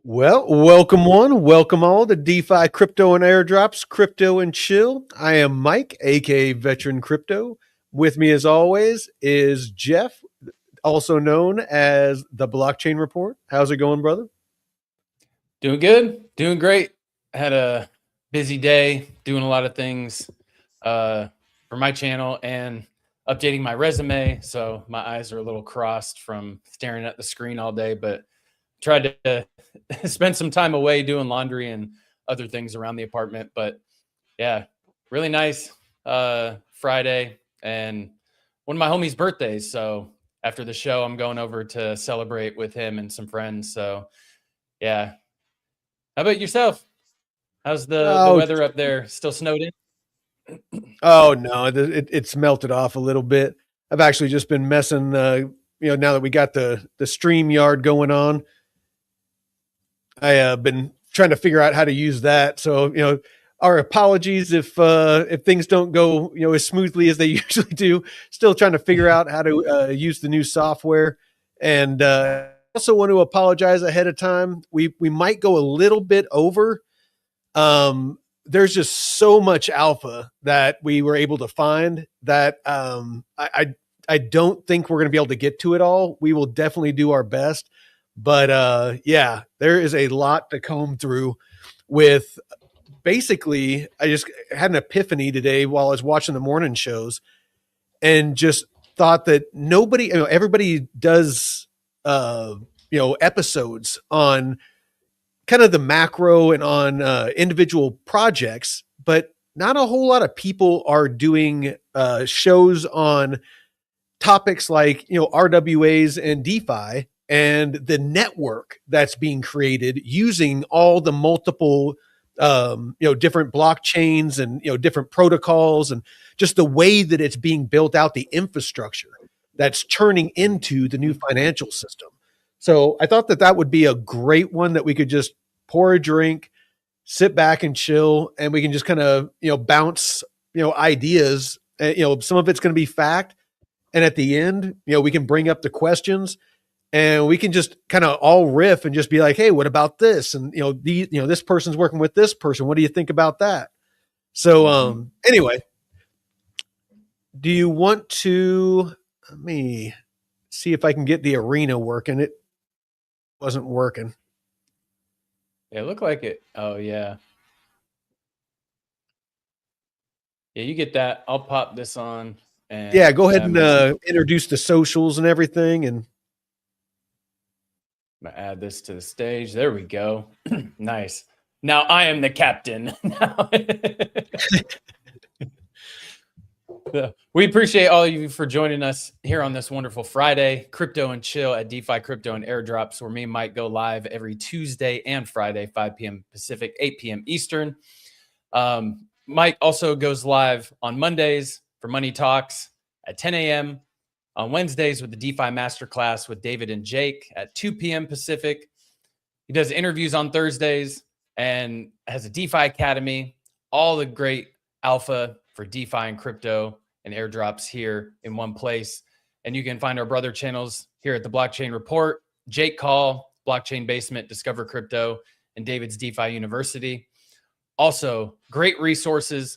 Well, welcome one, welcome all to DeFi Crypto and Airdrops, Crypto and Chill. I am Mike, aka Veteran Crypto. With me, as always, is Jeff, also known as the Blockchain Report. How's it going, brother? Doing good, doing great. I had a busy day doing a lot of things for my channel and updating my resume. So my eyes are a little crossed from staring at the screen all day, but tried to spend some time away doing laundry and other things around the apartment. But yeah, really nice Friday and one of my homies' birthdays. So after the show, I'm going over to celebrate with him and some friends. So yeah. How about yourself? How's the Oh, weather up there? Still snowed in? oh no, it's melted off a little bit. I've actually just been messing. Now that we got the stream yard going on, I been trying to figure out how to use that. So our apologies if things don't go as smoothly as they usually do. Still trying to figure out how to use the new software, and also want to apologize ahead of time. We might go a little bit over. There's just so much alpha that we were able to find that I don't think we're going to be able to get to it all. We will definitely do our best. But yeah, there is a lot to comb through with. Basically, I just had an epiphany today while I was watching the morning shows and just thought that everybody does, episodes on kind of the macro and on individual projects, but not a whole lot of people are doing shows on topics like, RWAs and DeFi and the network that's being created using all the multiple different blockchains and different protocols, and just the way that it's being built out, the infrastructure that's turning into the new financial system. So I thought that would be a great one that we could just pour a drink, sit back and chill, and we can just kind of bounce ideas. Some of it's going to be fact, and at the end, we can bring up the questions and we can just kind of all riff and just be like, hey, what about this? And this person's working with this person. What do you think about that? So anyway, do you want to let me see if I can get the arena working? It wasn't working. Yeah, it looked like it. Oh yeah. Yeah, you get that. I'll pop this on and Yeah, go ahead and introduce the socials and everything. And I'm gonna add this to the stage. There we go. Nice. Now I am the captain. We appreciate all of you for joining us here on this wonderful Friday, Crypto and Chill at DeFi Crypto and Airdrops, where me and Mike go live every Tuesday and Friday, 5 p.m. Pacific, 8 p.m. Eastern. Mike also goes live on Mondays for Money Talks at 10 a.m. On Wednesdays with the DeFi Masterclass with David and Jake at 2 p.m. Pacific. He does interviews on Thursdays and has a DeFi Academy, all the great alpha for DeFi and crypto and airdrops here in one place. And you can find our brother channels here at the Blockchain Report, Jake Call, Blockchain Basement, Discover Crypto, and David's DeFi University. Also, great resources.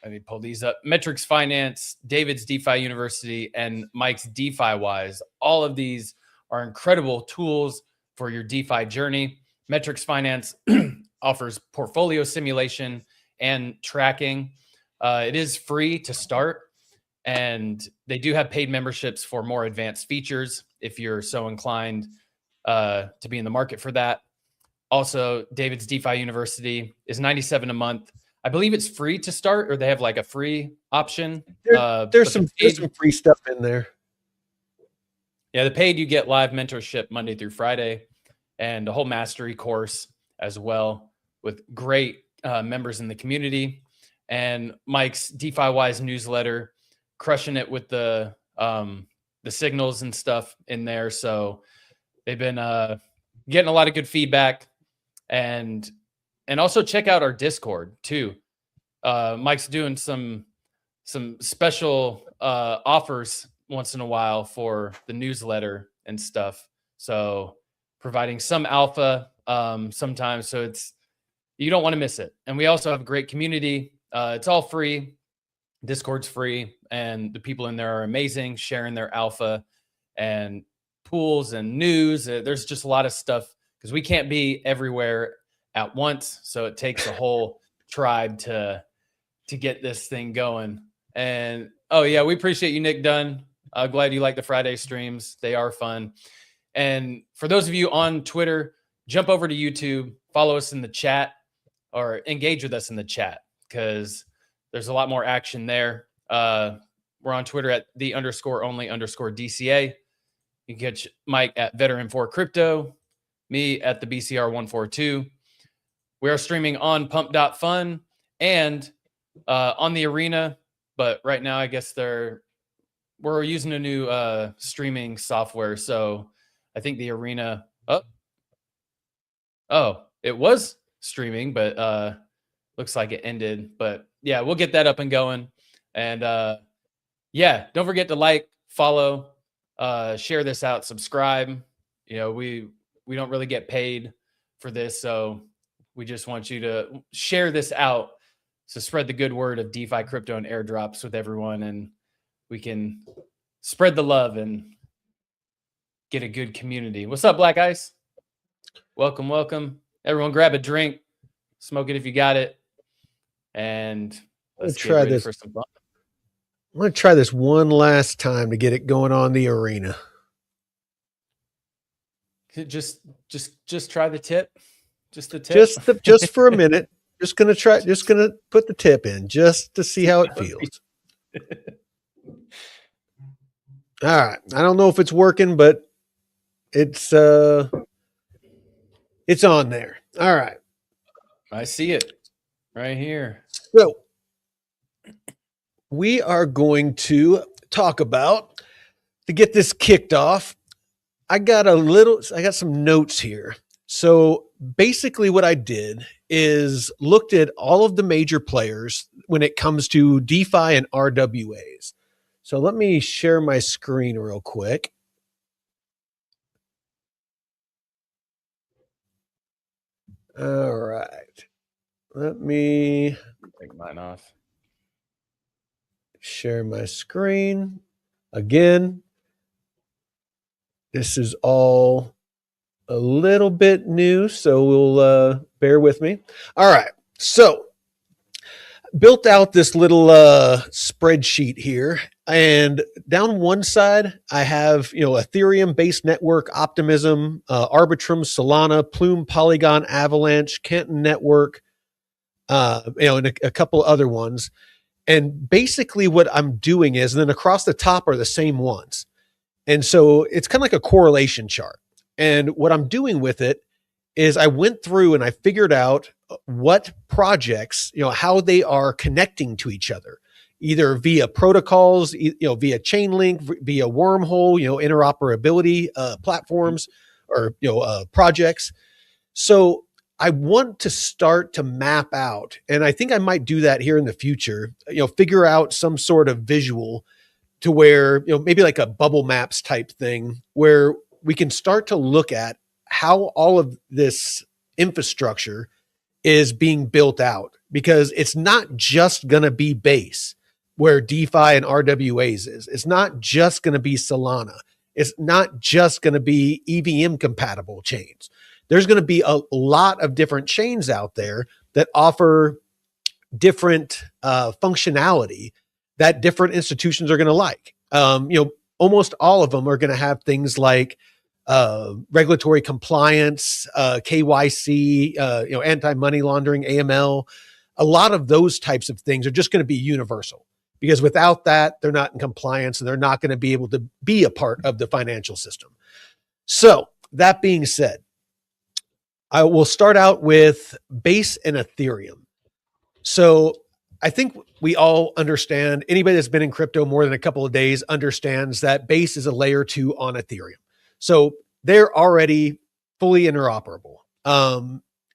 Let me pull these up. Metrics Finance, David's DeFi University, and Mike's DeFi Wize. All of these are incredible tools for your DeFi journey. Metrics Finance offers portfolio simulation and tracking. It is free to start, and they do have paid memberships for more advanced features if you're so inclined to be in the market for that. Also, David's DeFi University is $97 a month. I believe it's free to start, or they have like a free option. There's some free stuff in there. Yeah, the paid, you get live mentorship Monday through Friday and a whole mastery course as well with great members in the community. And Mike's DeFi Wize newsletter, crushing it with the signals and stuff in there. So they've been getting a lot of good feedback. And also check out our Discord too. Mike's doing some special offers once in a while for the newsletter and stuff. So providing some alpha sometimes. So you don't want to miss it. And we also have a great community. It's all free. Discord's free, and the people in there are amazing, sharing their alpha and pools and news. There's just a lot of stuff because we can't be everywhere at once. So it takes a whole tribe to get this thing going. And oh yeah, we appreciate you, Nick Dunn. Glad you like the Friday streams. They are fun. And for those of you on Twitter, jump over to YouTube, follow us in the chat, or engage with us in the chat, because there's a lot more action there. We're on Twitter at _only_DCA. You can catch Mike at Veteran4Crypto, me at the BCR142. We are streaming on pump.fun and on the arena, but right now I guess we're using a new streaming software. So I think the arena, it was streaming, but looks like it ended. But yeah, we'll get that up and going. And yeah, don't forget to like, follow, share this out, subscribe. You know, we don't really get paid for this, so we just want you to share this out. So spread the good word of DeFi, crypto, and airdrops with everyone, and we can spread the love and get a good community. What's up, Black Ice? Welcome, welcome. Everyone grab a drink, smoke it if you got it, and let's try this for some fun. I'm going to try this one last time to get it going on the arena. Just try the tip. Just the tip. Just for a minute. Just going to put the tip in just to see how it feels. All right. I don't know if it's working, but it's on there. All right. I see it right here. So we are going to talk about, to get this kicked off, I got some notes here. So basically what I did is looked at all of the major players when it comes to DeFi and RWAs. So let me share my screen real quick. All right. Let me take mine off. Share my screen. Again, this is all a little bit new, so we'll bear with me. All right. So built out this little spreadsheet here, and down one side I have, Ethereum based network, Optimism, Arbitrum, Solana, Plume, Polygon, Avalanche, Canton Network, and a couple other ones. And basically what I'm doing is, and then across the top are the same ones. And so it's kind of like a correlation chart. And what I'm doing with it is I went through and I figured out what projects, how they are connecting to each other, either via protocols, via Chainlink, via wormhole, interoperability platforms, or projects. So I want to start to map out, and I think I might do that here in the future, figure out some sort of visual to where, maybe like a bubble maps type thing, where we can start to look at how all of this infrastructure is being built out, because it's not just going to be Base where DeFi and RWAs is. It's not just going to be Solana. It's not just going to be EVM compatible chains. There's going to be a lot of different chains out there that offer different functionality that different institutions are going to like. Almost all of them are going to have things like regulatory compliance, KYC, anti-money laundering, AML. A lot of those types of things are just going to be universal, because without that, they're not in compliance and they're not going to be able to be a part of the financial system. So that being said, I will start out with Base and Ethereum. So I think we all understand, anybody that's been in crypto more than a couple of days understands that Base is a layer 2 on Ethereum. So they're already fully interoperable.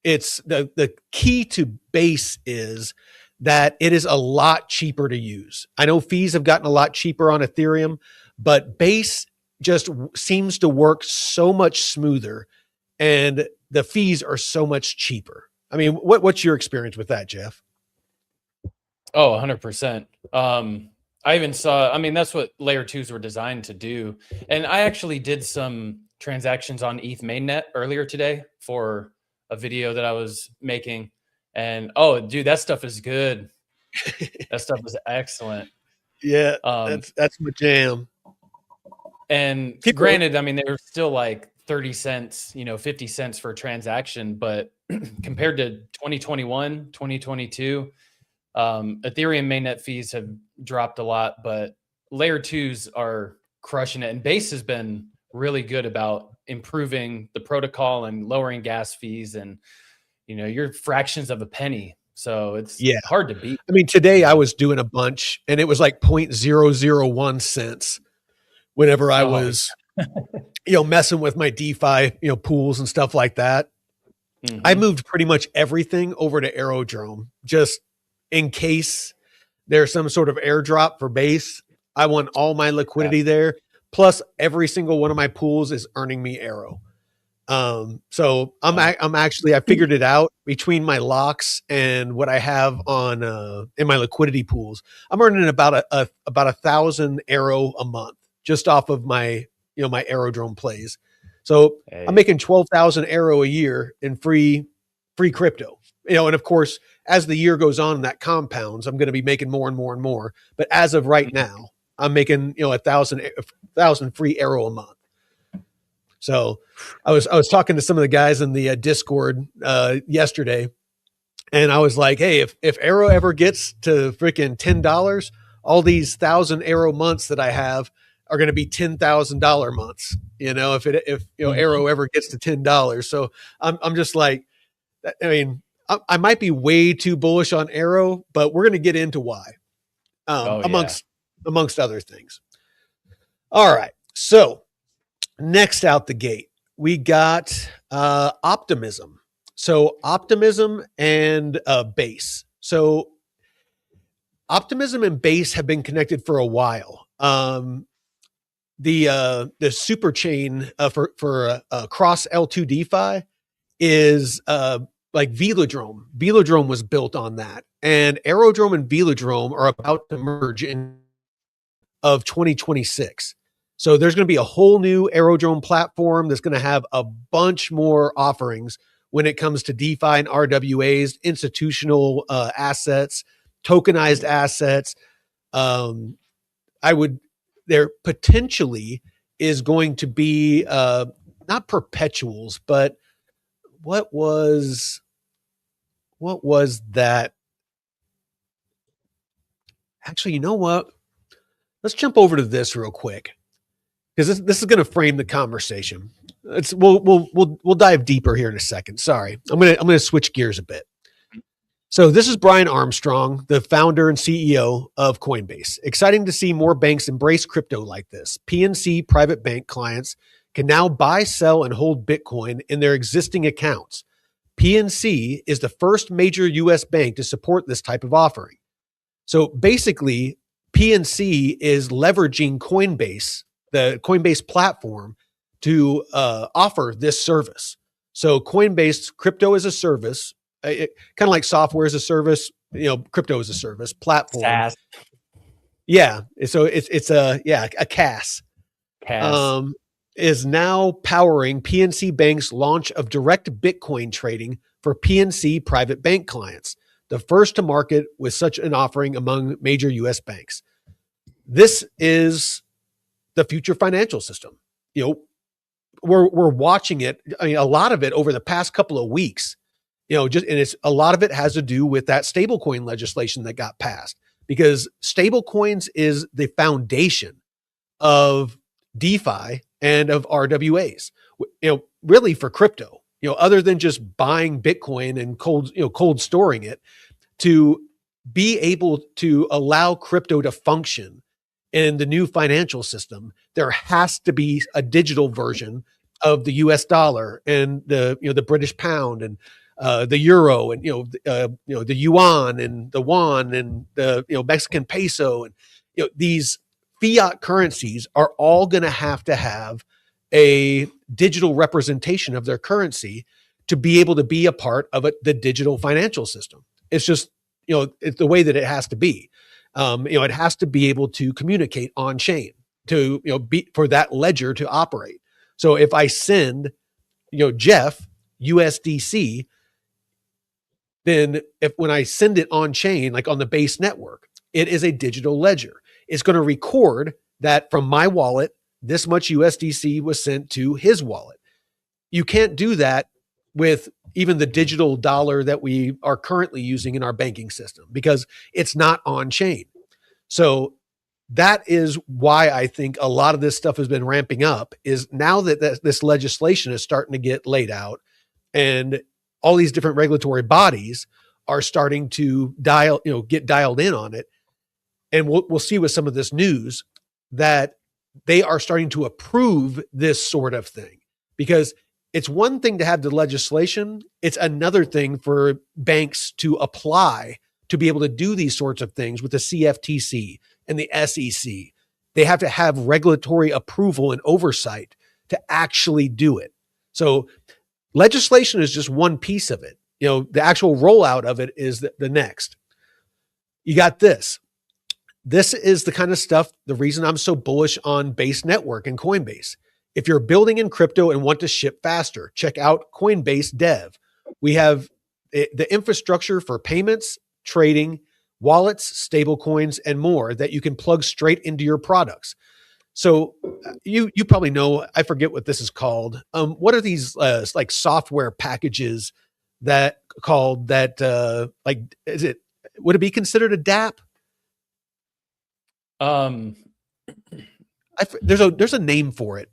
It's the key to Base is that it is a lot cheaper to use. I know fees have gotten a lot cheaper on Ethereum, but Base just seems to work so much smoother. and the fees are so much cheaper. I mean, what's your experience with that, Jeff? Oh, 100%. I even saw, I mean, that's what layer twos were designed to do. And I actually did some transactions on ETH mainnet earlier today for a video that I was making. And oh, dude, that stuff is good. That stuff is excellent. Yeah, that's my jam. And granted, I mean, they were still like 30 cents, 50 cents for a transaction, but compared to 2021, 2022, Ethereum mainnet fees have dropped a lot, but layer twos are crushing it. And Base has been really good about improving the protocol and lowering gas fees, and you're fractions of a penny. So it's hard to beat. I mean, today I was doing a bunch and it was like 0.001 cents whenever I was, messing with my DeFi, pools and stuff like that. Mm-hmm. I moved pretty much everything over to Aerodrome just in case there's some sort of airdrop for Base. I want all my liquidity there. Plus every single one of my pools is earning me Aero. So I'm actually, I figured it out between my locks and what I have on, in my liquidity pools. I'm earning about 1,000 Aero a month just off of my, my Aerodrome plays. So I'm making 12,000 Aero a year in free crypto, and of course, as the year goes on and that compounds, I'm going to be making more and more and more. But as of right now, I'm making, 1,000 free Aero a month. So I was talking to some of the guys in the Discord yesterday, and I was like, hey, if Aero ever gets to freaking $10, all these 1,000 Aero months that I have are going to be $10,000 months. If Aero ever gets to $10. So I'm just like, I mean, I might be way too bullish on Aero, but we're going to get into why, amongst other things. All right. So next out the gate, we got Optimism. So Optimism and Base. So Optimism and Base have been connected for a while. The super chain for cross L2 DeFi is like Velodrome. Velodrome was built on that, and Aerodrome and Velodrome are about to merge in of 2026. So there's going to be a whole new Aerodrome platform that's going to have a bunch more offerings when it comes to DeFi and RWAs, institutional assets, tokenized assets. There potentially is going to be not perpetuals, but what was that? Actually, you know what? Let's jump over to this real quick, because this is going to frame the conversation. We'll dive deeper here in a second. Sorry, I'm gonna switch gears a bit. So this is Brian Armstrong, the founder and CEO of Coinbase. Exciting to see more banks embrace crypto like this. PNC private bank clients can now buy, sell, and hold Bitcoin in their existing accounts. PNC is the first major U.S. bank to support this type of offering. So basically, PNC is leveraging Coinbase, the Coinbase platform, to offer this service. So Coinbase crypto as a service, kind of like software as a service, crypto as a service platform. SaaS. Yeah. So it's a CAS. Is now powering PNC Bank's launch of direct Bitcoin trading for PNC private bank clients, the first to market with such an offering among major U.S. banks. This is the future financial system. We're watching it. I mean, a lot of it over the past couple of weeks. And it's a lot of it has to do with that stablecoin legislation that got passed, because stablecoins is the foundation of DeFi and of RWAs. Really for crypto. Other than just buying Bitcoin and cold storing it, to be able to allow crypto to function in the new financial system, there has to be a digital version of the US dollar and the British pound and the euro and the yuan and the won and the Mexican peso, and these fiat currencies are all going to have a digital representation of their currency to be able to be a part of the digital financial system. It's just, it's the way that it has to be. It has to be able to communicate on chain to, be for that ledger to operate. So if I send, Jeff USDC, then when I send it on chain, like on the base network, it is a digital ledger. It's going to record that from my wallet, this much USDC was sent to his wallet. You can't do that with even the digital dollar that we are currently using in our banking system because it's not on chain. So that is why I think a lot of this stuff has been ramping up, is now that this legislation is starting to get laid out and all these different regulatory bodies are starting to get dialed in on it. And we'll see with some of this news that they are starting to approve this sort of thing, because it's one thing to have the legislation. It's another thing for banks to apply to be able to do these sorts of things with the CFTC and the SEC. They have to have regulatory approval and oversight to actually do it. So legislation is just one piece of it. The actual rollout of it is the next. You got this. This is the kind of stuff, the reason I'm so bullish on Base Network and Coinbase. If you're building in crypto and want to ship faster, check out Coinbase Dev. We have the infrastructure for payments, trading, wallets, stable coins, and more that you can plug straight into your products. So you probably know, I forget what this is called. What are these like software packages would it be considered a DApp? There's a name for it.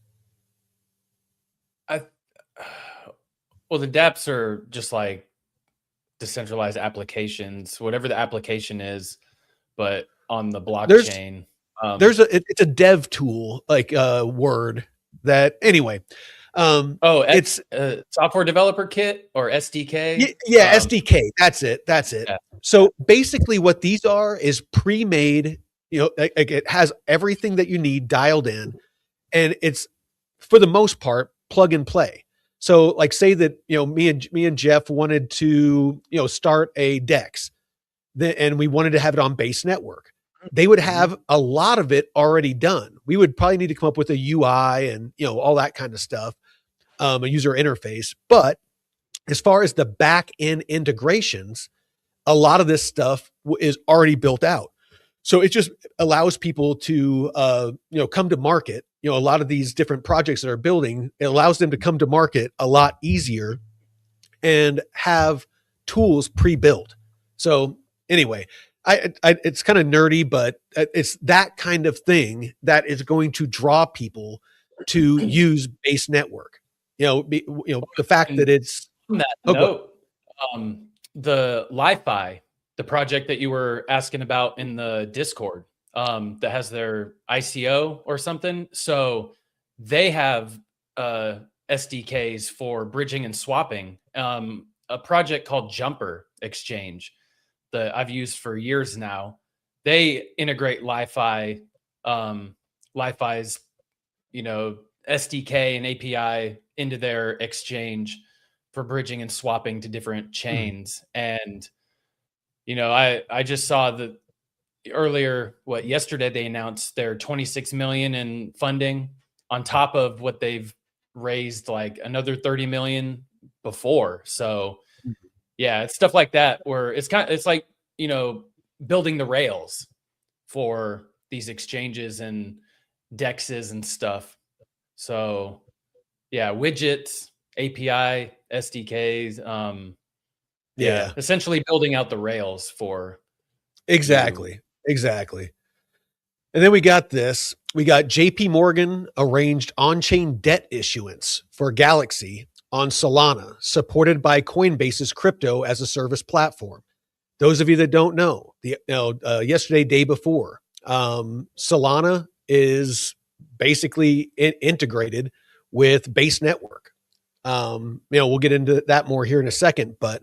Well, the dApps are just like decentralized applications, whatever the application is, but on the blockchain. It's a dev tool, like word that anyway. It's a software developer kit or SDK. SDK. That's it. Yeah. So basically what these are is pre-made, like it has everything that you need dialed in, and it's for the most part plug and play. So like say that, me and Jeff wanted to, start a DEX and we wanted to have it on Base Network. They would have a lot of it already done. We would probably need to come up with a UI and, all that kind of stuff, a user interface. But as far as the back end integrations, a lot of this stuff is already built out. So it just allows people to, come to market. A lot of these different projects that are building, it allows them to come to market a lot easier and have tools pre-built. So anyway, it's kind of nerdy, but it's that kind of thing that is going to draw people to use Base Network. The fact that it's on that note, the Li-Fi, the project that you were asking about in the Discord, that has their ICO or something. So they have SDKs for bridging and swapping. A project called Jumper Exchange that I've used for years now. They integrate Li-Fi's, SDK and API into their exchange for bridging and swapping to different chains. And I just saw that yesterday they announced their 26 million in funding on top of what they've raised, like another 30 million before. So yeah, it's stuff like that where it's like, building the rails for these exchanges and dexes and stuff. So yeah, widgets, API, SDKs, essentially building out the rails for Exactly. And then we got this. We got JP Morgan arranged on-chain debt issuance for Galaxy on Solana, supported by Coinbase's crypto as a service platform. Those of you that don't know, yesterday, day before, Solana is basically integrated with Base Network. We'll get into that more here in a second, but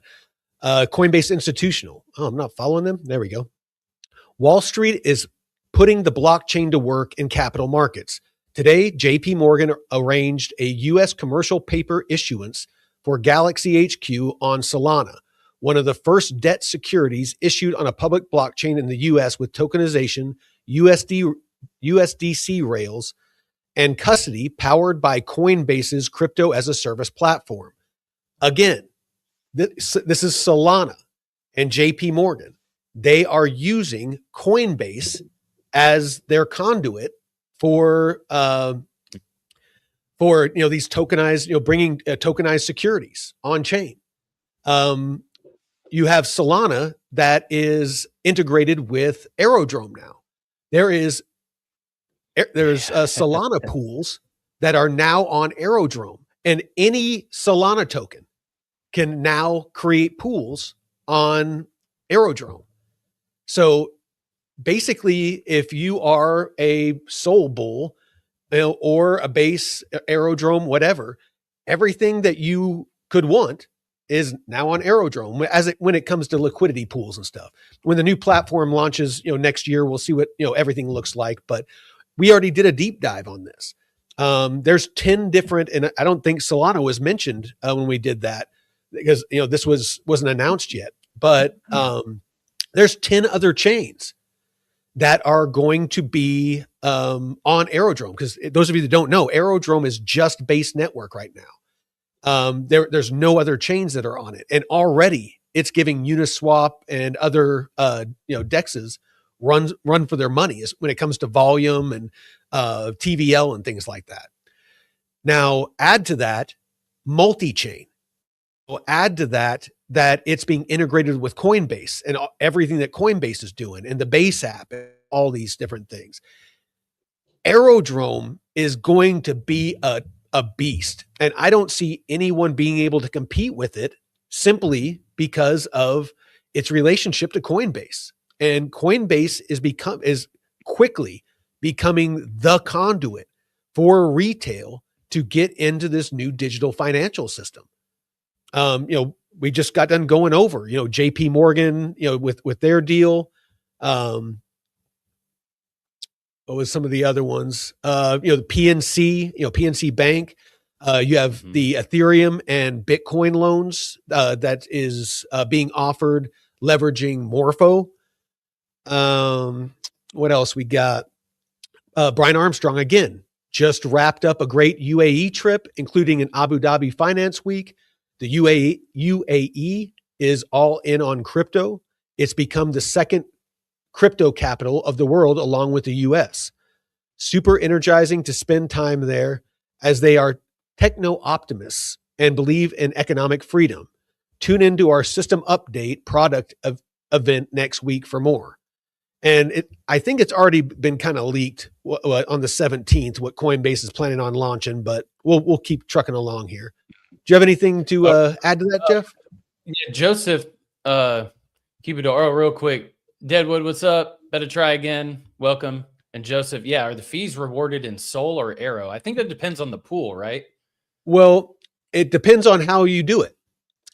Coinbase Institutional. Oh, I'm not following them. There we go. Wall Street is putting the blockchain to work in capital markets. Today, JP Morgan arranged a U.S. commercial paper issuance for Galaxy HQ on Solana, one of the first debt securities issued on a public blockchain in the U.S. with tokenization, USDC rails, and custody powered by Coinbase's crypto as a service platform. Again, this is Solana and JP Morgan. They are using Coinbase as their conduit for these tokenized, bringing tokenized securities on chain. You have Solana that is integrated with Aerodrome now. There's Solana pools that are now on Aerodrome, and any Solana token can now create pools on Aerodrome. So basically, if you are a Sol Bull, or a base Aerodrome, whatever, everything that you could want is now on Aerodrome when it comes to liquidity pools and stuff. When the new platform launches, next year, we'll see what, everything looks like, but we already did a deep dive on this. There's 10 different, and I don't think Solana was mentioned when we did that because, this wasn't announced yet, but there's 10 other chains that are going to be on Aerodrome. Because those of you that don't know, Aerodrome is just base network right now. There's no other chains that are on it. And already it's giving Uniswap and other DEXs run for their money when it comes to volume and TVL and things like that. Now, add to that multi-chain. Well, add to that it's being integrated with Coinbase and everything that Coinbase is doing and the Base app and all these different things. Aerodrome is going to be a beast. And I don't see anyone being able to compete with it simply because of its relationship to Coinbase. And Coinbase is quickly becoming the conduit for retail to get into this new digital financial system. We just got done going over, JP Morgan, with their deal. What was some of the other ones? The PNC, PNC Bank. You have the Ethereum and Bitcoin loans that is being offered, leveraging Morpho. What else we got? Brian Armstrong, again, just wrapped up a great UAE trip, including an Abu Dhabi Finance Week. The UAE is all in on crypto. It's become the second crypto capital of the world, along with the US. Super energizing to spend time there as they are techno optimists and believe in economic freedom. Tune into our system update product event next week for more. And I think it's already been kind of leaked on the 17th, what Coinbase is planning on launching, but we'll keep trucking along here. Do you have anything to add to that, Jeff? Yeah, Joseph, keep it real quick. Deadwood, what's up? Better try again. Welcome. And Joseph, are the fees rewarded in Sol or Arrow? I think that depends on the pool, right? Well, it depends on how you do it.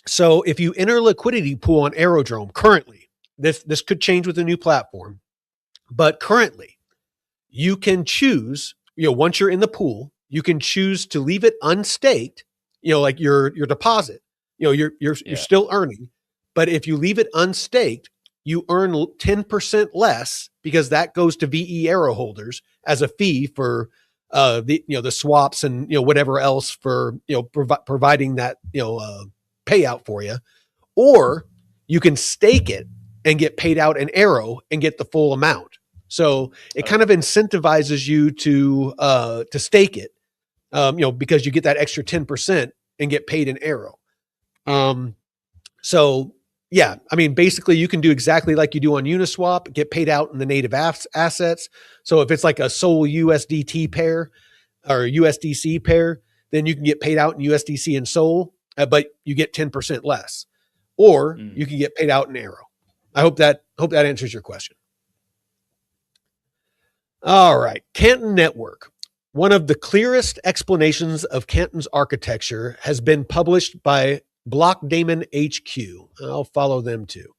So if you enter liquidity pool on Aerodrome currently, this could change with the new platform, but currently you can choose, once you're in the pool, you can choose to leave it unstaked, like your deposit, you're still earning, but if you leave it unstaked, you earn 10% less because that goes to VE Arrow holders as a fee for the swaps and whatever else for providing that payout for you, or you can stake it and get paid out in Arrow and get the full amount. So it kind of incentivizes you to stake it, because you get that extra 10% and get paid in Arrow. So yeah, I mean, basically you can do exactly like you do on Uniswap, get paid out in the native assets. So if it's like a Sol USDT pair or USDC pair, then you can get paid out in USDC and Sol, but you get 10% less, or you can get paid out in Arrow. I hope that answers your question. All right. Canton Network. One of the clearest explanations of Canton's architecture has been published by Blockdaemon HQ. I'll follow them too.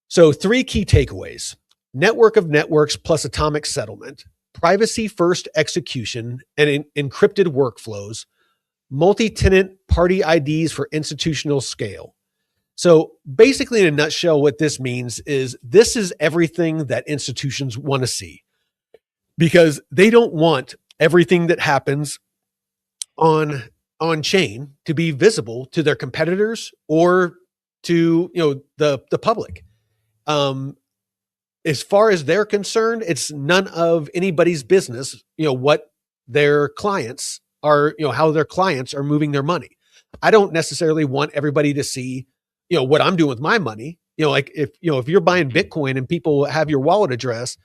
So 3 key takeaways. Network of networks plus atomic settlement. privacy first execution and encrypted workflows, multi-tenant party IDs for institutional scale. So basically, in a nutshell, what this means is this is everything that institutions want to see, because they don't want everything that happens on chain to be visible to their competitors or to the public. As far as they're concerned, it's none of anybody's business, what their clients are, how their clients are moving their money. I don't necessarily want everybody to see, what I'm doing with my money. Like if you're buying Bitcoin and people have your wallet address,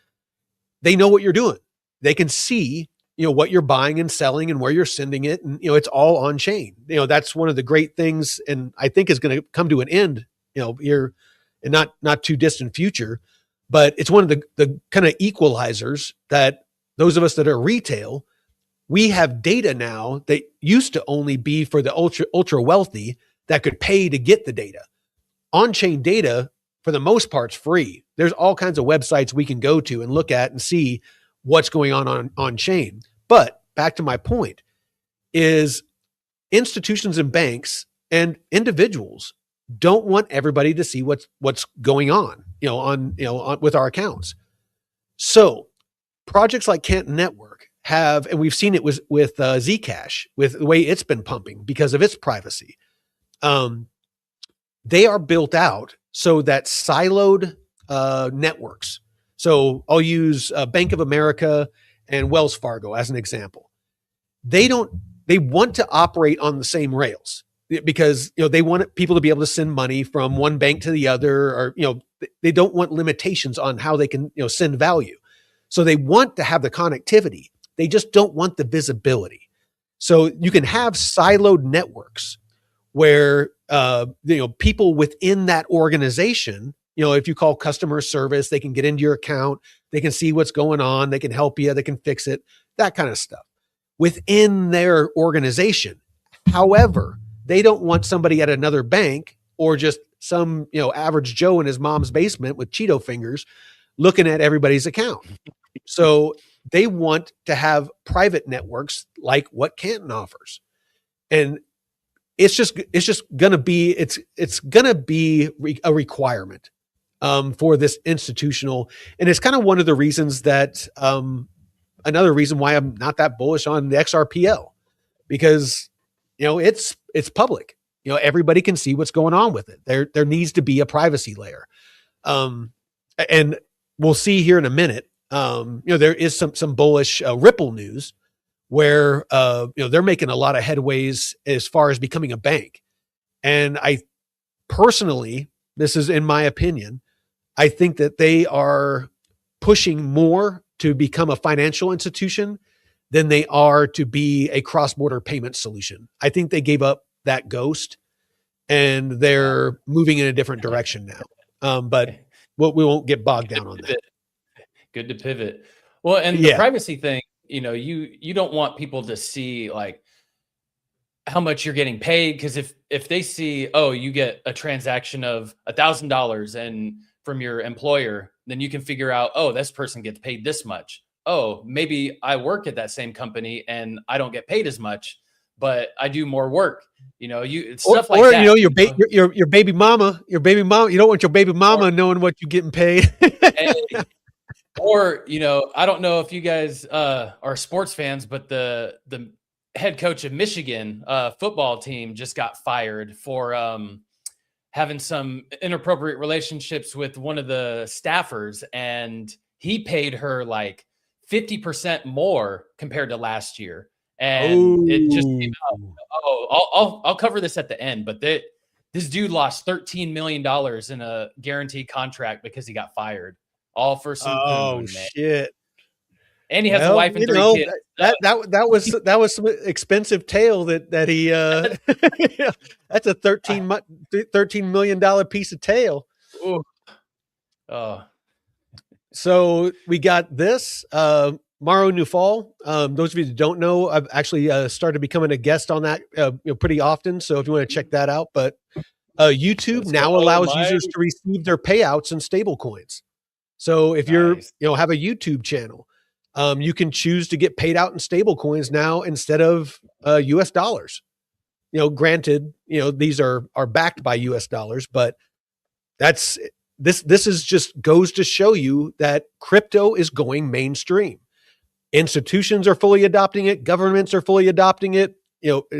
they know what you're doing. They can see, what you're buying and selling and where you're sending it. And, it's all on chain. That's one of the great things. And I think is going to come to an end, here in not too distant future. But it's one of the kind of equalizers that those of us that are retail, we have data now that used to only be for the ultra wealthy that could pay to get the data. On-chain data, for the most part, is free. There's all kinds of websites we can go to and look at and see what's going on chain. But back to my point is institutions and banks and individuals don't want everybody to see what's going on, with our accounts. So projects like Canton Network have, and we've seen it with Zcash, with the way it's been pumping because of its privacy. They are built out so that siloed networks. So I'll use Bank of America and Wells Fargo as an example. They want to operate on the same rails because they want people to be able to send money from one bank to the other, or they don't want limitations on how they can send value. So they want to have the connectivity. They just don't want the visibility. So you can have siloed networks where people within that organization, if you call customer service, they can get into your account, they can see what's going on, they can help you, they can fix it, that kind of stuff within their organization. However, they don't want somebody at another bank or just some average Joe in his mom's basement with Cheeto fingers looking at everybody's account. So they want to have private networks like what Canton offers. And it's gonna be a requirement for this institutional. And it's kind of one of the reasons that another reason why I'm not that bullish on the XRPL, because it's public. Everybody can see what's going on with it. There needs to be a privacy layer. And we'll see here in a minute. There is some bullish Ripple news where they're making a lot of headways as far as becoming a bank. And I personally, this is in my opinion, I think that they are pushing more to become a financial institution than they are to be a cross-border payment solution. I think they gave up that ghost and they're moving in a different direction now. But we won't get bogged down on that. Good to pivot. Well, and the privacy thing, you don't want people to see like how much you're getting paid, because if they see, oh, you get a transaction of $1,000 and from your employer, then you can figure out, oh, this person gets paid this much. Oh, maybe I work at that same company and I don't get paid as much, but I do more work. Stuff like that. Your baby mama. You don't want your baby mama knowing what you're getting paid. Or, I don't know if you guys are sports fans, but the head coach of Michigan football team just got fired for having some inappropriate relationships with one of the staffers, and he paid her like 50% more compared to last year. And it just came out. Oh, I'll cover this at the end, but this dude lost $13 million in a guaranteed contract because he got fired. All for some shit. And he has a wife and 3 kids. That was some expensive tail that he that's a $13 million piece of tail. Ooh. Oh. So we got this Maro Newfall. Those of you that don't know, I've actually started becoming a guest on that pretty often. So if you want to check that out, but YouTube now allows users to receive their payouts in stable coins. So if you're, have a YouTube channel, You can choose to get paid out in stable coins now instead of US dollars. Granted, these are backed by US dollars, but this is just goes to show you that crypto is going mainstream. Institutions are fully adopting it. Governments are fully adopting it.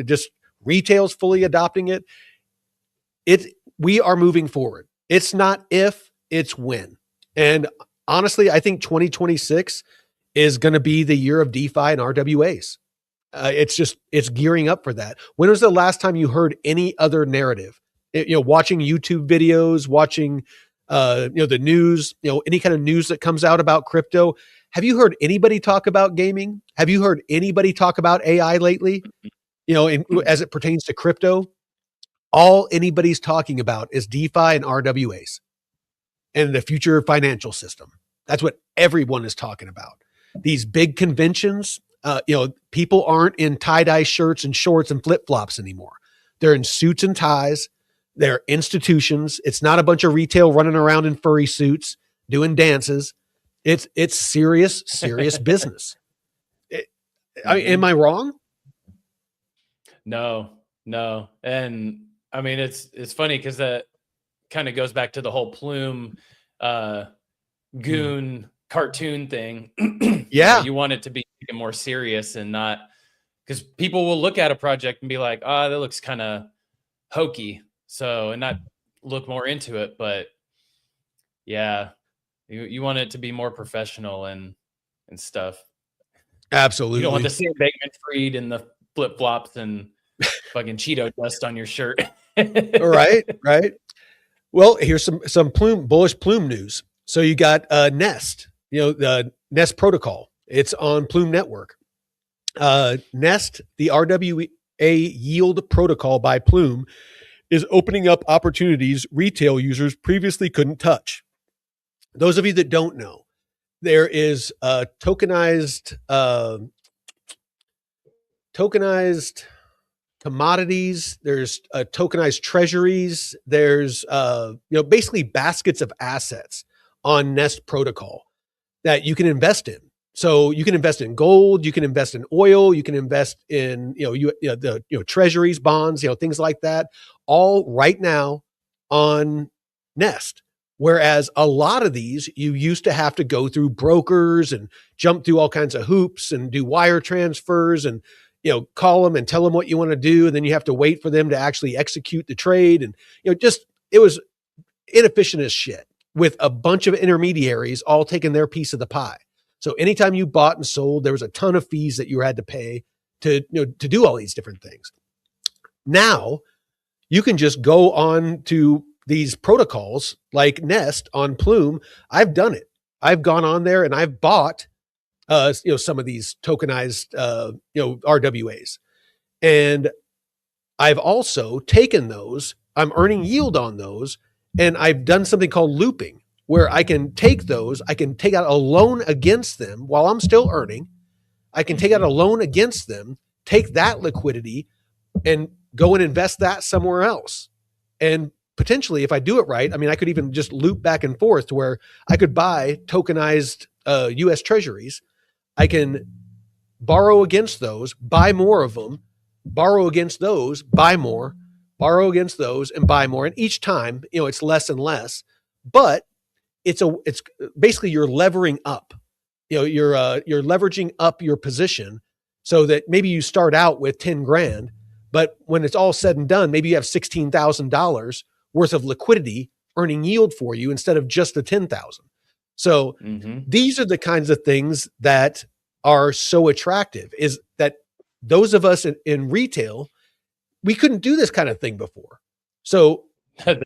Just retail's fully adopting it. We are moving forward. It's not if, it's when. And honestly, I think 2026 is going to be the year of DeFi and RWAs. It's gearing up for that. When was the last time you heard any other narrative? Watching YouTube videos, watching, the news, any kind of news that comes out about crypto. Have you heard anybody talk about gaming? Have you heard anybody talk about AI lately? As it pertains to crypto, all anybody's talking about is DeFi and RWAs and the future financial system. That's what everyone is talking about. These big conventions, people aren't in tie-dye shirts and shorts and flip-flops anymore. They're in suits and ties. They're institutions. It's not a bunch of retail running around in furry suits doing dances. It's serious business. Am I wrong? No. And I mean, it's funny because that kind of goes back to the whole Plume goon cartoon thing. Yeah. You want it to be more serious and not, because people will look at a project and be like, that looks kind of hokey. So, and not look more into it. But yeah, you want it to be more professional and stuff. Absolutely. You don't want the Sam Bankman-Fried and the flip-flops and fucking Cheeto dust on your shirt. Right. Well, here's some bullish Plume news. So you got Nest, the Nest protocol. It's on Plume Network. Nest, the RWA yield protocol by Plume, is opening up opportunities retail users previously couldn't touch. Those of you that don't know, there is tokenized commodities. There's tokenized treasuries. There's basically baskets of assets on Nest protocol that you can invest in. So you can invest in gold, you can invest in oil, you can invest in treasuries, bonds, things like that, all right now on Nest. Whereas a lot of these, you used to have to go through brokers and jump through all kinds of hoops and do wire transfers and call them and tell them what you want to do, and then you have to wait for them to actually execute the trade, and it was inefficient as shit with a bunch of intermediaries all taking their piece of the pie. So anytime you bought and sold, there was a ton of fees that you had to pay to do all these different things. Now you can just go on to these protocols like Nest on Plume. I've done it. I've gone on there and I've bought some of these tokenized RWAs, and I've also taken those. I'm earning yield on those, and I've done something called looping, where I can take those, I can take out a loan against them while I'm still earning. I can take out a loan against them, take that liquidity, and go and invest that somewhere else. And potentially, if I do it right, I could even just loop back and forth to where I could buy tokenized US treasuries. I can borrow against those, buy more of them, borrow against those, buy more, borrow against those, and buy more. And each time, it's less and less, but it's basically you're levering up. You're leveraging up your position so that maybe you start out with 10 grand, but when it's all said and done, maybe you have $16,000 worth of liquidity earning yield for you instead of just the 10,000. So these are the kinds of things that are so attractive, is that those of us in retail, we couldn't do this kind of thing before. So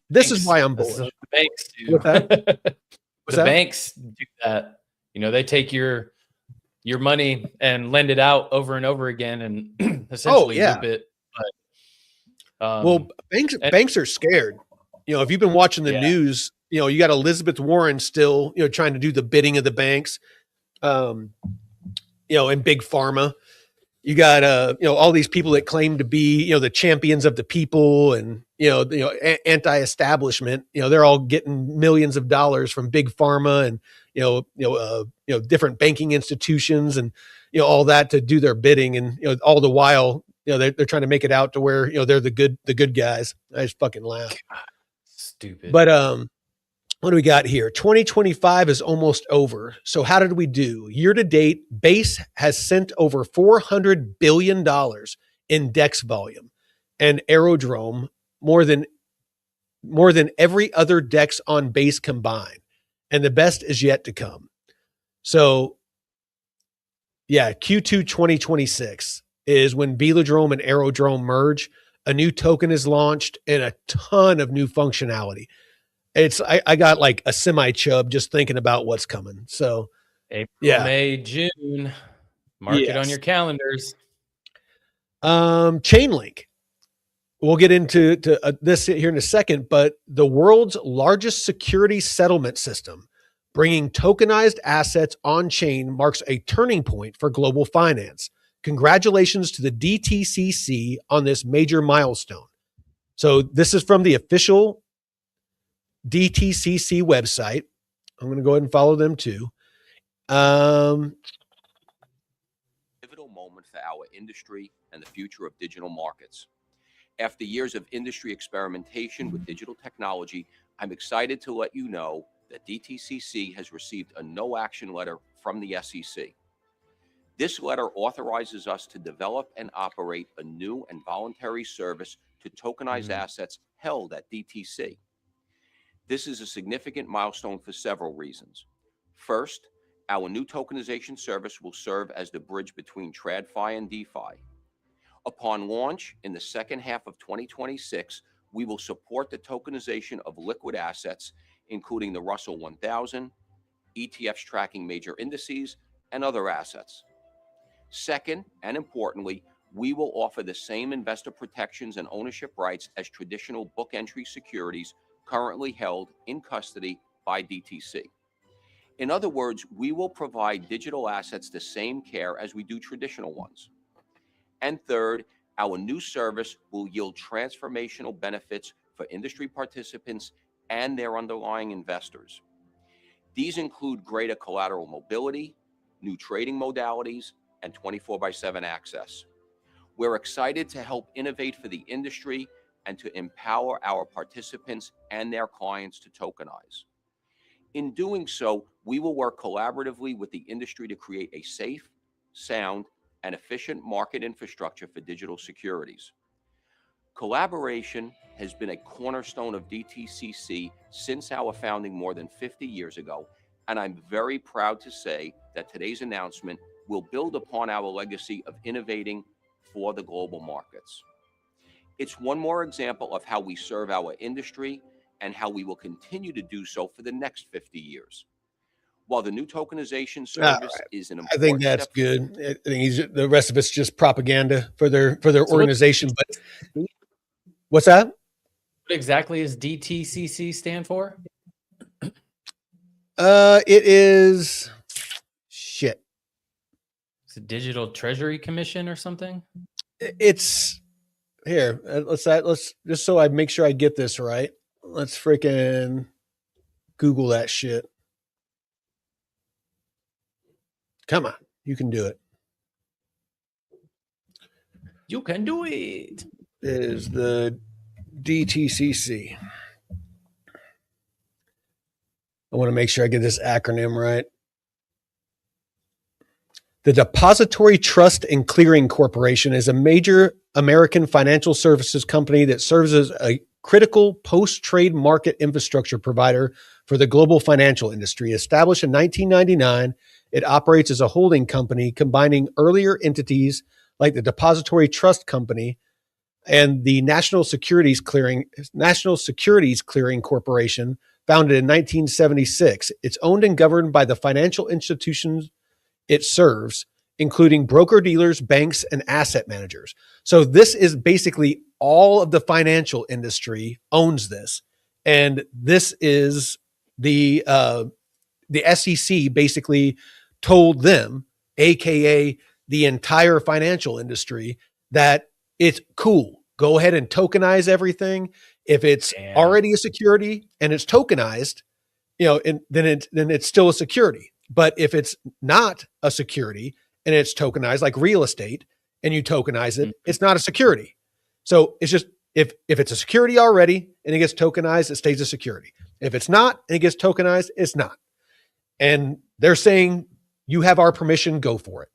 this is why I'm bullish. The banks do. What's that? Banks do that. They take your money and lend it out over and over again and essentially loop it. But, banks are scared. If you've been watching the news, you got Elizabeth Warren still, trying to do the bidding of the banks, and big pharma. You got, all these people that claim to be, the champions of the people and, anti-establishment, they're all getting millions of dollars from big pharma and, different banking institutions and, all that to do their bidding. And, all the while, they're trying to make it out to where, they're the good guys. I just fucking laugh. Stupid. But, what do we got here? 2025 is almost over. So how did we do? Year to date, Base has sent over $400 billion in DEX volume, and Aerodrome more than every other DEX on Base combined. And the best is yet to come. So yeah, Q2 2026 is when Velodrome and Aerodrome merge. A new token is launched and a ton of new functionality. I got like a semi-chub just thinking about what's coming. So April, yeah. May, June. Mark it on your calendars. Chainlink. We'll get into this here in a second, but the world's largest security settlement system, bringing tokenized assets on chain, marks a turning point for global finance. Congratulations to the DTCC on this major milestone. So this is from the official DTCC website. I'm going to go ahead and follow them too. Pivotal moment for our industry and the future of digital markets. After years of industry experimentation with digital technology, I'm excited to let you know that DTCC has received a no action letter from the SEC. This letter authorizes us to develop and operate a new and voluntary service to tokenize assets held at DTC. This is a significant milestone for several reasons. First, our new tokenization service will serve as the bridge between TradFi and DeFi. Upon launch in the second half of 2026, we will support the tokenization of liquid assets, including the Russell 1000, ETFs tracking major indices, and other assets. Second, and importantly, we will offer the same investor protections and ownership rights as traditional book entry securities currently held in custody by DTC. In other words, we will provide digital assets the same care as we do traditional ones. And third, our new service will yield transformational benefits for industry participants and their underlying investors. These include greater collateral mobility, new trading modalities, and 24/7 access. We're excited to help innovate for the industry and to empower our participants and their clients to tokenize. In doing so, we will work collaboratively with the industry to create a safe, sound, and efficient market infrastructure for digital securities. Collaboration has been a cornerstone of DTCC since our founding more than 50 years ago, and I'm very proud to say that today's announcement will build upon our legacy of innovating for the global markets. It's one more example of how we serve our industry and how we will continue to do so for the next 50 years. While the new tokenization service is an important I think that's good. I think the rest of it's just propaganda for their organization. But what's that? What exactly does DTCC stand for? It is shit. It's a Digital Treasury Commission or something. It's here. Let's just so I make sure I get this right. Let's freaking Google that shit. Come on, you can do it. You can do it. Is the DTCC. I want to make sure I get this acronym right. The Depository Trust and Clearing Corporation is a major American financial services company that serves as a critical post-trade market infrastructure provider for the global financial industry. Established in 1999, it operates as a holding company combining earlier entities like the Depository Trust Company and the National Securities Clearing Corporation, founded in 1976. It's owned and governed by the financial institutions it serves, including broker-dealers, banks, and asset managers. So this is basically all of the financial industry owns this. And this is the SEC basically told them, AKA the entire financial industry, that it's cool. Go ahead and tokenize everything. If it's already a security and it's tokenized, then it's still a security. But if it's not a security and it's tokenized like real estate and you tokenize it, it's not a security. So it's just, if it's a security already and it gets tokenized, it stays a security. If it's not and it gets tokenized, it's not. And they're saying, you have our permission, go for it.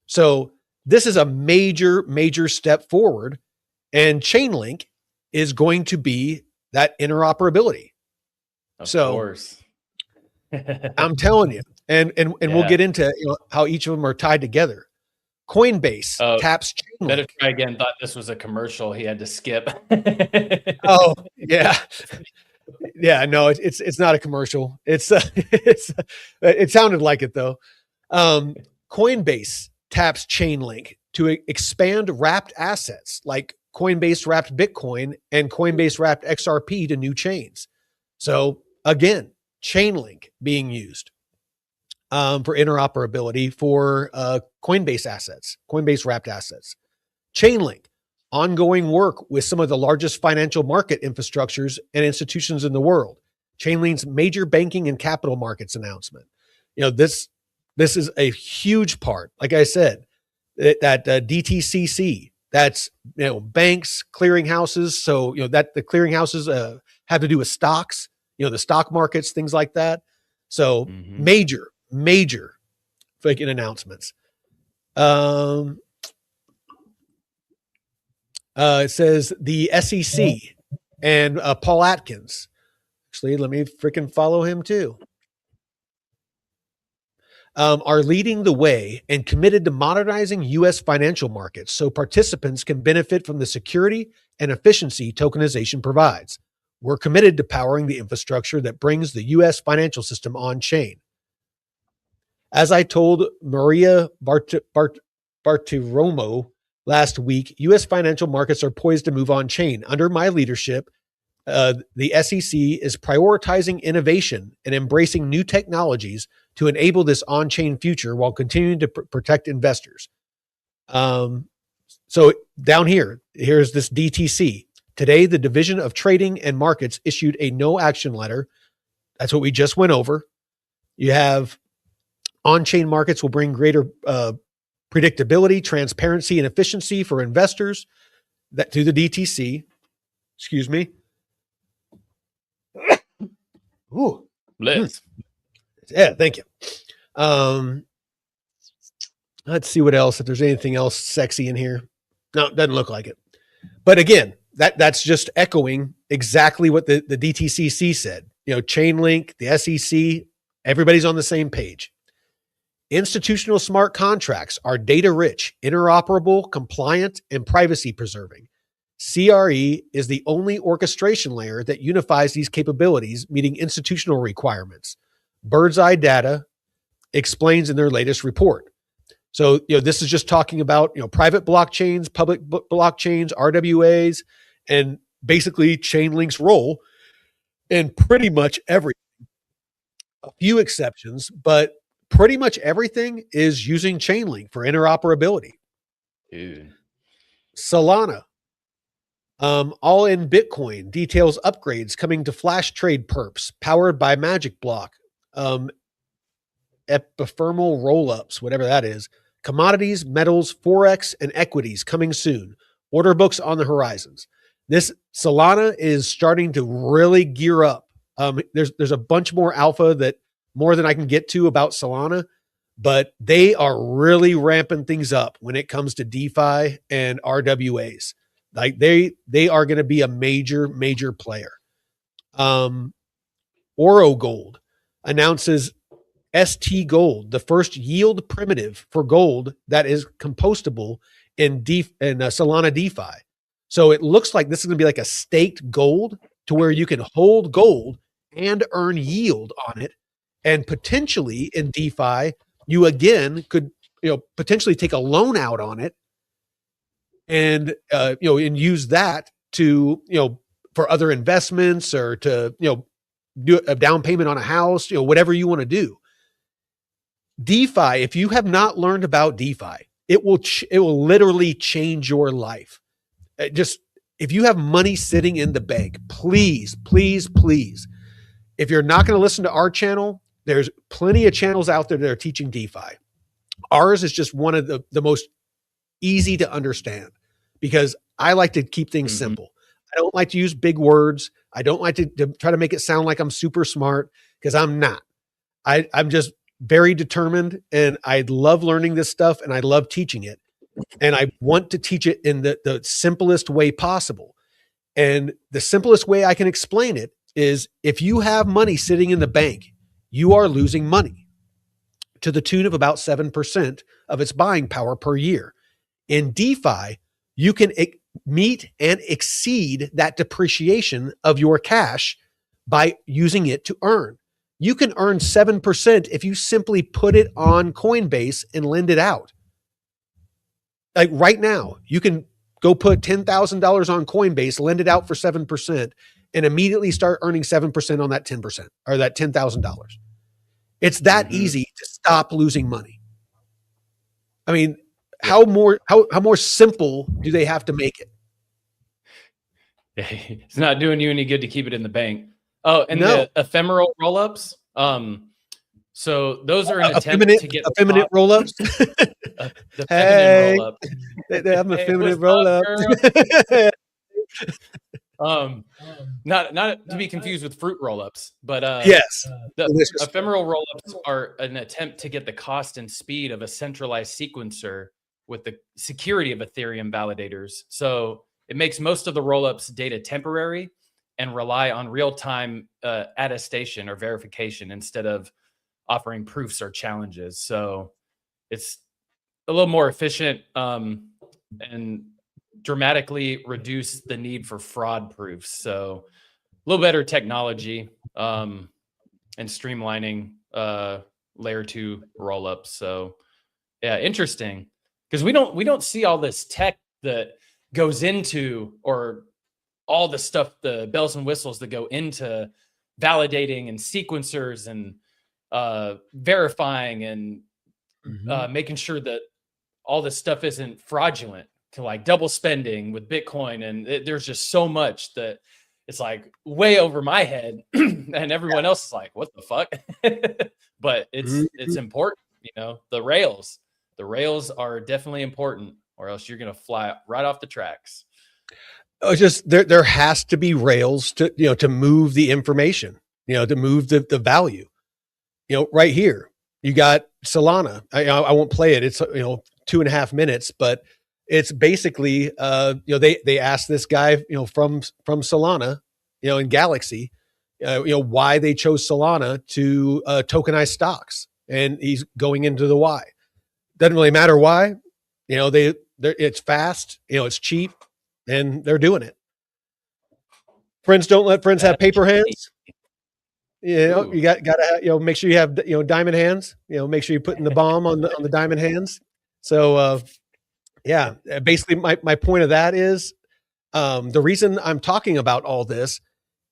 So this is a major, major step forward. And Chainlink is going to be that interoperability. Of So course. I'm telling you, and we'll get into how each of them are tied together. Coinbase taps Chainlink. Better try again. Thought this was a commercial. He had to skip. Oh yeah, yeah. No, it's not a commercial. It sounded like it though. Coinbase taps Chainlink to expand wrapped assets like Coinbase wrapped Bitcoin and Coinbase wrapped XRP to new chains. So again, Chainlink being used for interoperability for Coinbase assets, Coinbase wrapped assets. Chainlink, ongoing work with some of the largest financial market infrastructures and institutions in the world. Chainlink's major banking and capital markets announcement. This is a huge part. Like I said, that DTCC, that's banks, clearinghouses. So that the clearinghouses have to do with stocks, the stock markets, things like that. So major freaking announcements. It says the SEC and Paul Atkins. Actually, let me freaking follow him too. Are leading the way and committed to modernizing U.S. financial markets so participants can benefit from the security and efficiency tokenization provides. We're committed to powering the infrastructure that brings the U.S. financial system on chain. As I told Maria Bartiromo last week, U.S. financial markets are poised to move on chain. Under my leadership, the SEC is prioritizing innovation and embracing new technologies to enable this on-chain future while continuing to protect investors. So down here's this DTC. Today, the Division of Trading and Markets issued a no action letter. That's what we just went over. You have on-chain markets will bring greater predictability, transparency, and efficiency for investors that through the DTC. Excuse me. Ooh. Liz. Yeah, thank you. Let's see what else, if there's anything else sexy in here. No, it doesn't look like it. But again, that's just echoing exactly what the DTCC said. Chainlink, the SEC, everybody's on the same page. Institutional smart contracts are data rich, interoperable, compliant, and privacy preserving. CRE is the only orchestration layer that unifies these capabilities, meeting institutional requirements. Bird's Eye Data explains in their latest report. So, this is just talking about, private blockchains, public blockchains, RWAs, and basically Chainlink's role in pretty much everything. A few exceptions, but pretty much everything is using Chainlink for interoperability. Dude. Solana, all in Bitcoin, details upgrades coming to flash trade perps powered by Magic Block, epiphermal rollups, whatever that is, commodities, metals, Forex, and equities coming soon. Order books on the horizons. This Solana is starting to really gear up. There's a bunch more alpha that more than I can get to about Solana, but they are really ramping things up when it comes to DeFi and RWAs. Like they are going to be a major player. Oro Gold announces ST Gold, the first yield primitive for gold that is compostable in Solana DeFi. So it looks like this is going to be like a staked gold to where you can hold gold and earn yield on it. And potentially in DeFi, you again could, potentially take a loan out on it and, and use that to, for other investments or to, do a down payment on a house, whatever you want to do. DeFi, if you have not learned about DeFi, it will literally change your life. Just if you have money sitting in the bank, please, if you're not going to listen to our channel, There's plenty of channels out there that are teaching DeFi. Ours is just one of the most easy to understand because I like to keep things simple. I don't like to use big words. I don't like to try to make it sound like I'm super smart because I'm not. I'm just very determined and I love learning this stuff and I love teaching it. And I want to teach it in the simplest way possible. And the simplest way I can explain it is if you have money sitting in the bank, you are losing money to the tune of about 7% of its buying power per year. In DeFi, you can meet and exceed that depreciation of your cash by using it to earn. You can earn 7% if you simply put it on Coinbase and lend it out. Like right now, you can go put $10,000 on Coinbase, lend it out for 7%, and immediately start earning 7% on that 10% or that $10,000. It's that easy to stop losing money. I mean, how more simple do they have to make it? It's not doing you any good to keep it in the bank. Oh, and the ephemeral rollups. So those are an attempt to get effeminate rollups. The feminine roll-up. They have a feminine roll-up. Not to be confused with fruit roll-ups, but yes, the ephemeral roll-ups are an attempt to get the cost and speed of a centralized sequencer with the security of Ethereum validators. So it makes most of the roll-ups data temporary and rely on real-time attestation or verification instead of offering proofs or challenges. So it's a little more efficient and dramatically reduce the need for fraud proofs. So a little better technology and streamlining layer 2 rollups. So yeah, interesting, because we don't see all this tech that goes into, or all the stuff, the bells and whistles that go into validating and sequencers and verifying and making sure that all this stuff isn't fraudulent, to like double spending with Bitcoin. And there's just so much that it's like way over my head and everyone else is like, what the fuck? But it's important, you know. The rails are definitely important, or else you're going to fly right off the tracks. It's just there has to be rails to move the information, to move the value. Right here, you got Solana. I won't play it. It's 2.5 minutes, but it's basically they asked this guy from Solana, in Galaxy, why they chose Solana to tokenize stocks, and he's going into the why. Doesn't really matter why. It's fast. It's cheap, and they're doing it. Friends don't let friends have paper hands. You got to make sure you have diamond hands. Make sure you're putting the bomb on the diamond hands. So basically my point of that is the reason I'm talking about all this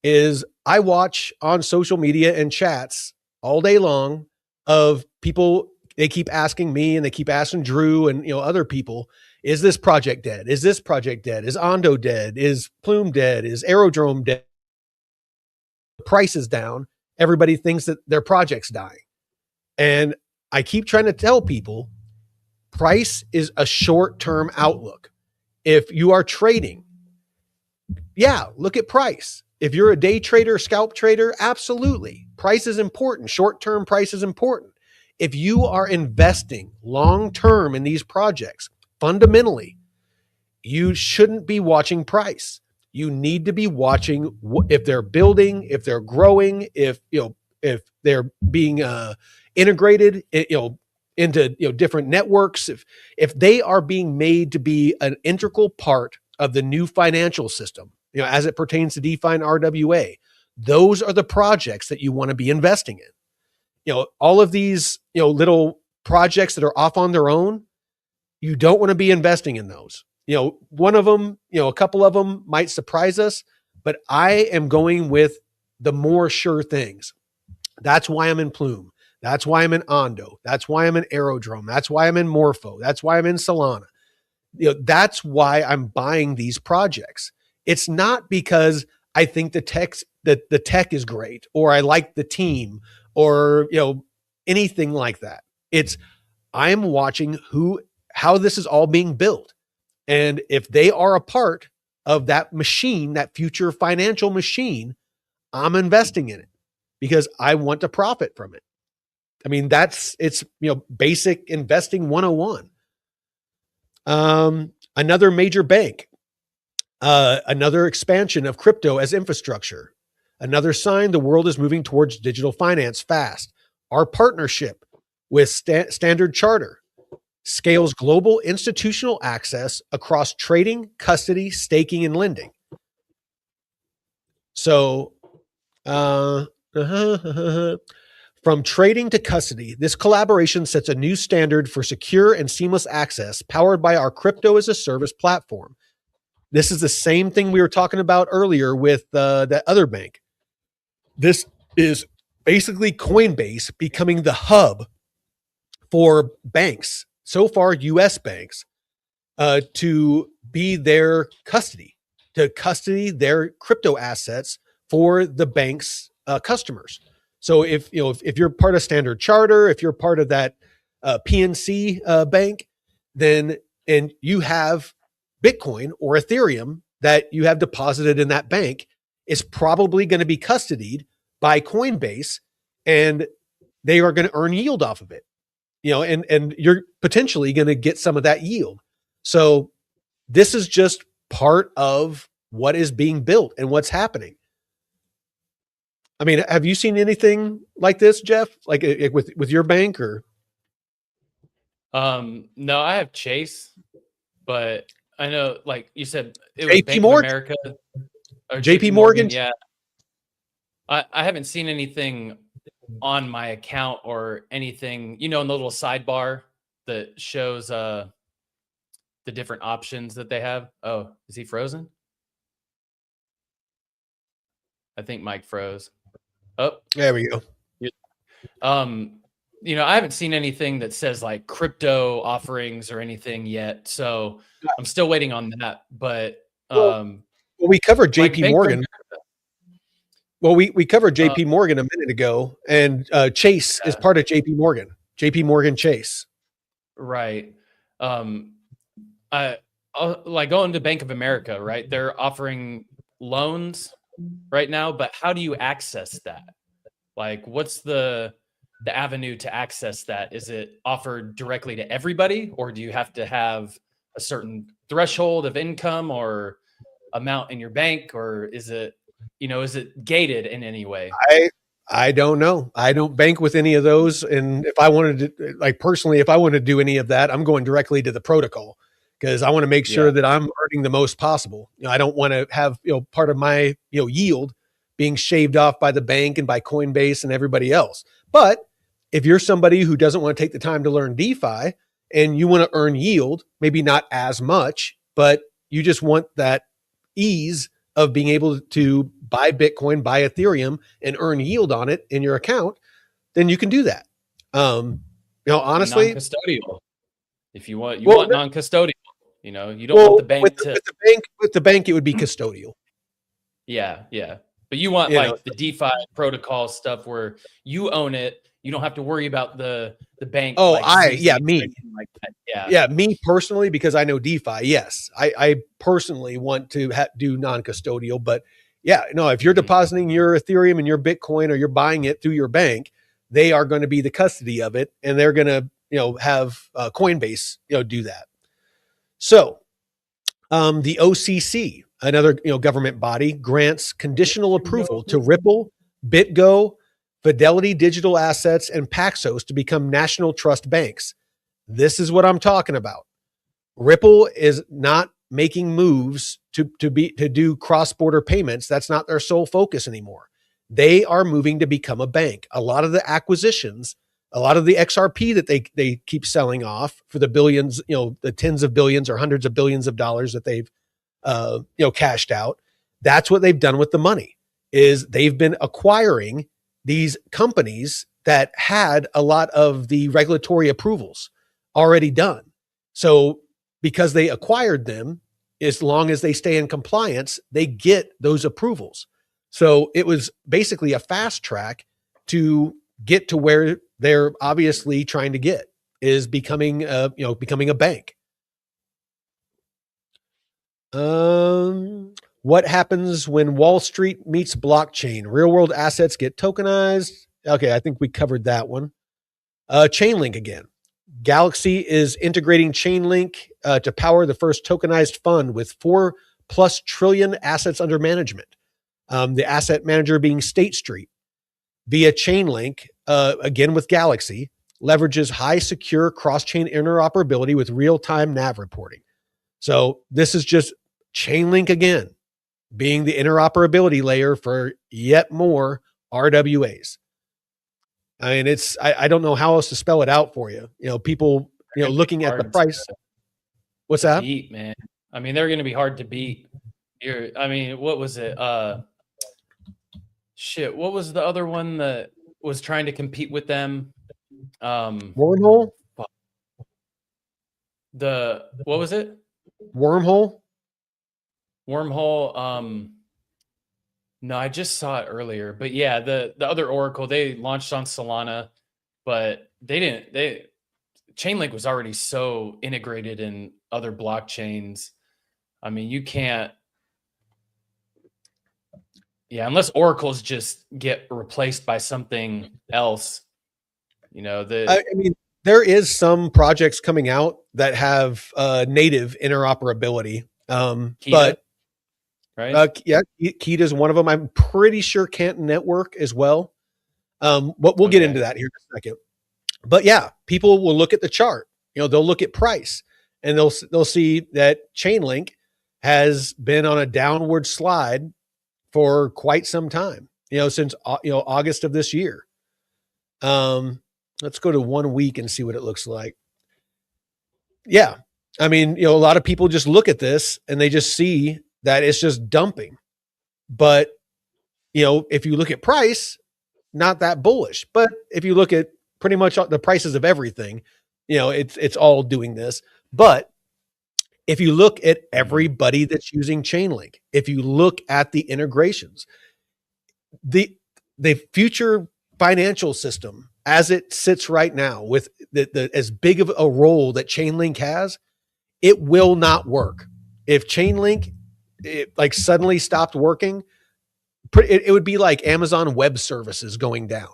is I watch on social media and chats all day long of people. They keep asking me and they keep asking Drew and other people, is this project dead? Is this project dead? Is Ondo dead? Is Plume dead? Is Aerodrome dead? Price is down. Everybody thinks that their project's dying. And I keep trying to tell people, price is a short-term outlook. If you are trading, look at price. If you're a day trader, scalp trader, absolutely. Price is important. Short-term price is important. If you are investing long-term in these projects, fundamentally, you shouldn't be watching price. You need to be watching if they're building, if they're growing, if they're being integrated, into different networks. If they are being made to be an integral part of the new financial system, as it pertains to DeFi and RWA, those are the projects that you want to be investing in. All of these little projects that are off on their own, you don't want to be investing in those. One of them, a couple of them might surprise us, but I am going with the more sure things. That's why I'm in Plume. That's why I'm in Ondo. That's why I'm in Aerodrome. That's why I'm in Morpho. That's why I'm in Solana. That's why I'm buying these projects. It's not because I think the tech is great, or I like the team, or, anything like that. It's, I'm watching how this is all being built. And if they are a part of that machine, that future financial machine, I'm investing in it because I want to profit from it. I mean, it's basic investing 101. Another major bank, another expansion of crypto as infrastructure, another sign the world is moving towards digital finance fast. Our partnership with Standard Charter scales global institutional access across trading, custody, staking, and lending. So, from trading to custody, this collaboration sets a new standard for secure and seamless access powered by our crypto as a service platform. This is the same thing we were talking about earlier with the other bank. This is basically Coinbase becoming the hub for banks, so far US banks, to be their custody, to custody their crypto assets for the bank's customers. So if you're part of Standard Charter, if you're part of that PNC bank, then and you have Bitcoin or Ethereum that you have deposited in that bank, is probably going to be custodied by Coinbase, and they are going to earn yield off of it. And you're potentially going to get some of that yield. So this is just part of what is being built and what's happening. I mean, have you seen anything like this, Jeff? Like with your bank or? No, I have Chase, but I know, like you said, it was JP Bank Morgan? of America or JP Morgan? Yeah. I haven't seen anything on my account or anything, in the little sidebar that shows the different options that they have. Oh, is he frozen? I think Mike froze. Oh, there we go. I haven't seen anything that says like crypto offerings or anything yet. So I'm still waiting on that. But we covered JP like Morgan. Well, we covered JP Morgan a minute ago, and Chase is part of JP Morgan. JP Morgan Chase. Right. I like going to Bank of America, right? They're offering loans right now, but how do you access that? Like, what's the avenue to access that? Is it offered directly to everybody, or do you have to have a certain threshold of income or amount in your bank, or is it gated in any way? I don't know. I don't bank with any of those. And if I wanted to, like personally, if I want to do any of that, I'm going directly to the protocol because I want to make sure that I'm earning the most possible. I don't want to have, part of my, yield being shaved off by the bank and by Coinbase and everybody else. But if you're somebody who doesn't want to take the time to learn DeFi and you want to earn yield, maybe not as much, but you just want that ease of being able to buy Bitcoin, buy Ethereum, and earn yield on it in your account, then you can do that. Honestly, non-custodial. If you want, want non-custodial. You don't want the bank with the bank, it would be custodial. Yeah. But you want the DeFi protocol stuff where you own it. You don't have to worry about the bank. Oh, me. Like that. Yeah, me personally, because I know DeFi. Yes, I personally want to do non-custodial. But if you're depositing your Ethereum and your Bitcoin, or you're buying it through your bank, they are going to be the custody of it, and they're going to have Coinbase do that. So, the OCC, another government body, grants conditional approval to Ripple, BitGo, Fidelity Digital Assets, and Paxos to become national trust banks. This is what I'm talking about. Ripple is not making moves to do cross-border payments. That's not their sole focus anymore. They are moving to become a bank. A lot of the acquisitions, a lot of the XRP that they keep selling off for the billions, the tens of billions or hundreds of billions of dollars that they've cashed out. That's what they've done with the money, is they've been acquiring these companies that had a lot of the regulatory approvals already done. So because they acquired them, as long as they stay in compliance, they get those approvals. So it was basically a fast track to get to where they're obviously trying to get, is becoming a bank. What happens when Wall Street meets blockchain? Real world assets get tokenized. Okay, I think we covered that one. Chainlink again. Galaxy is integrating Chainlink to power the first tokenized fund with 4+ trillion assets under management. The asset manager being State Street. Via Chainlink, again with Galaxy, leverages high secure cross-chain interoperability with real-time NAV reporting. So this is just Chainlink again, being the interoperability layer for yet more RWAs. I mean, I don't know how else to spell it out for you. People, looking at the price. What's that? Beat, man. I mean, they're going to be hard to beat. What was it? What was the other one that was trying to compete with them? Wormhole? What was it? Wormhole? Wormhole. No, I just saw it earlier. But yeah, the other Oracle, they launched on Solana, but Chainlink was already so integrated in other blockchains. I mean, you can't. Yeah, unless Oracles just get replaced by something else, I mean, there is some projects coming out that have native interoperability, Kita, but right? Kita is one of them. I'm pretty sure Canton Network as well. But we'll get into that here in a second. But yeah, people will look at the chart. They'll look at price, and they'll see that Chainlink has been on a downward slide for quite some time, since August of this year. Let's go to 1 week and see what it looks like. Yeah. I mean, a lot of people just look at this and they just see that it's just dumping. But, if you look at price, not that bullish. But if you look at pretty much the prices of everything, it's all doing this. But if you look at everybody that's using Chainlink, if you look at the integrations, the future financial system as it sits right now, with the as big of a role that Chainlink has, it will not work. If Chainlink suddenly stopped working, it would be like Amazon Web Services going down.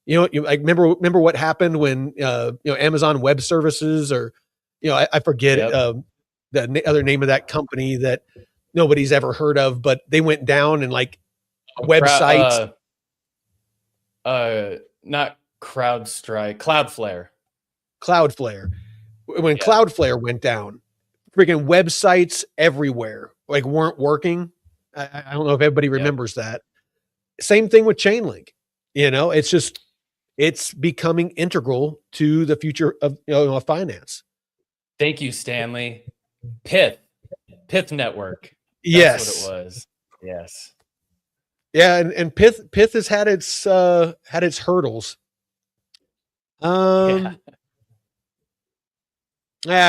Remember what happened when Amazon Web Services, or I forget the other name of that company that nobody's ever heard of, but they went down and websites. Not CrowdStrike, Cloudflare. When Cloudflare went down, freaking websites everywhere weren't working. I don't know if everybody remembers that. Same thing with Chainlink. It's becoming integral to the future of finance. Thank you, Stanley. Pith Network. That's what it was. Yes. Yeah, and Pith has had its hurdles. I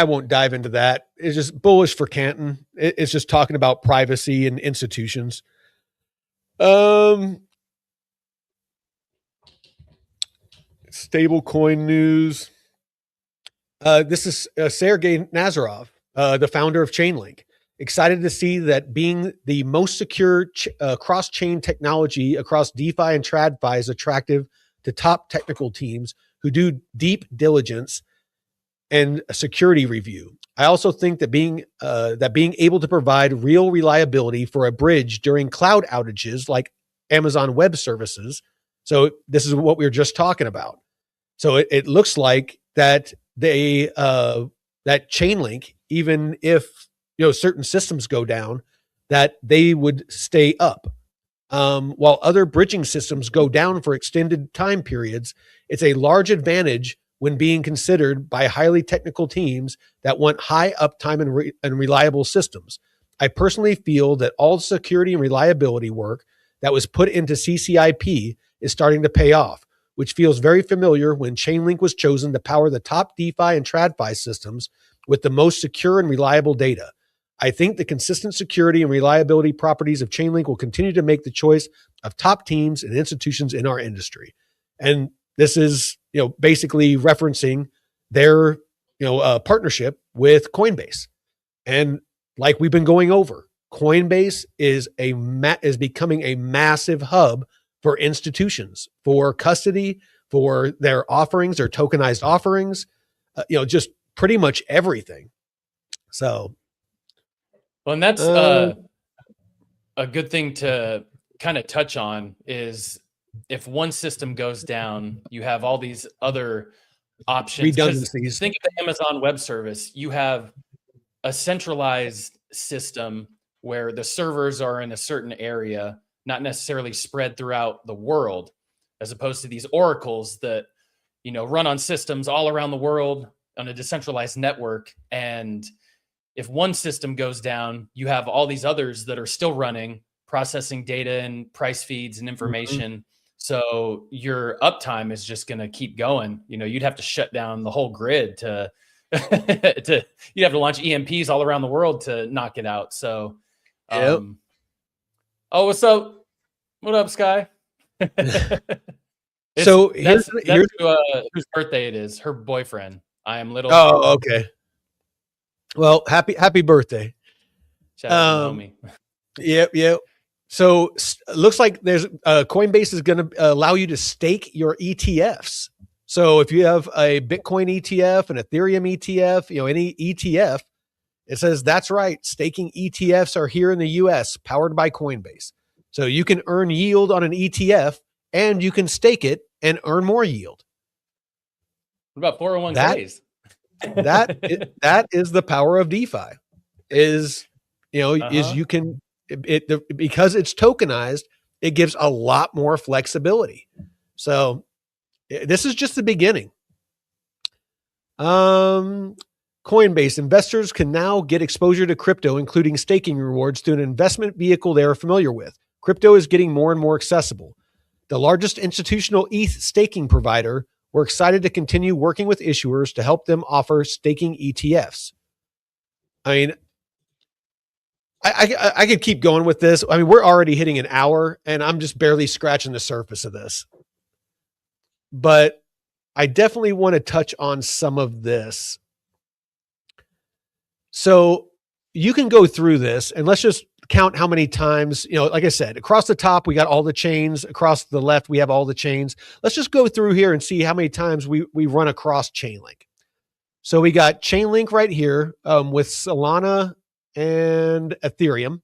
won't dive into that. It's just bullish for Canton. It's just talking about privacy and institutions. Stablecoin news. This is Sergey Nazarov, the founder of Chainlink. Excited to see that being the most secure cross-chain technology across DeFi and TradFi is attractive to top technical teams who do deep diligence and security review. I also think that being able to provide real reliability for a bridge during cloud outages like Amazon Web Services. So this is what we were just talking about. So it looks like that that Chainlink, even if certain systems go down, that they would stay up. While other bridging systems go down for extended time periods, it's a large advantage when being considered by highly technical teams that want high uptime and reliable systems. I personally feel that all the security and reliability work that was put into CCIP is starting to pay off, which feels very familiar when Chainlink was chosen to power the top DeFi and TradFi systems with the most secure and reliable data. I think the consistent security and reliability properties of Chainlink will continue to make the choice of top teams and institutions in our industry. And this is, basically referencing their, partnership with Coinbase. And like we've been going over, Coinbase is becoming a massive hub for institutions, for custody, for their offerings, their tokenized offerings, just pretty much everything. So, well, and that's a good thing to kind of touch on is if one system goes down, you have all these other options. Redundancies. Think of the Amazon Web Service. You have a centralized system where the servers are in a certain area, not necessarily spread throughout the world, as opposed to these oracles that, run on systems all around the world on a decentralized network. And if one system goes down, you have all these others that are still running, processing data and price feeds and information. Mm-hmm. So your uptime is just going to keep going. You'd have to shut down the whole grid to you'd have to launch EMPs all around the world to knock it out. So, oh, what's up? What up, Sky? So that's whose birthday it is. Her boyfriend. I am little. Oh, okay. Well, happy birthday. Shout out to homie. Yep. So looks like there's Coinbase is going to allow you to stake your ETFs. So if you have a Bitcoin ETF, an Ethereum ETF, any ETF, it says that's right. Staking ETFs are here in the US, powered by Coinbase. So you can earn yield on an ETF and you can stake it and earn more yield. What about 401ks? That is the power of DeFi. Is you can because it's tokenized, it gives a lot more flexibility. So this is just the beginning. Coinbase investors can now get exposure to crypto, including staking rewards, through an investment vehicle they are familiar with. Crypto is getting more and more accessible. The largest institutional ETH staking provider, we're excited to continue working with issuers to help them offer staking ETFs. I mean, I could keep going with this. I mean, we're already hitting an hour and I'm just barely scratching the surface of this. But I definitely want to touch on some of this. So you can go through this and let's just count how many times, like I said, across the top, we got all the chains. Across the left, we have all the chains. Let's just go through here and see how many times we run across Chainlink. So we got Chainlink right here with Solana and Ethereum.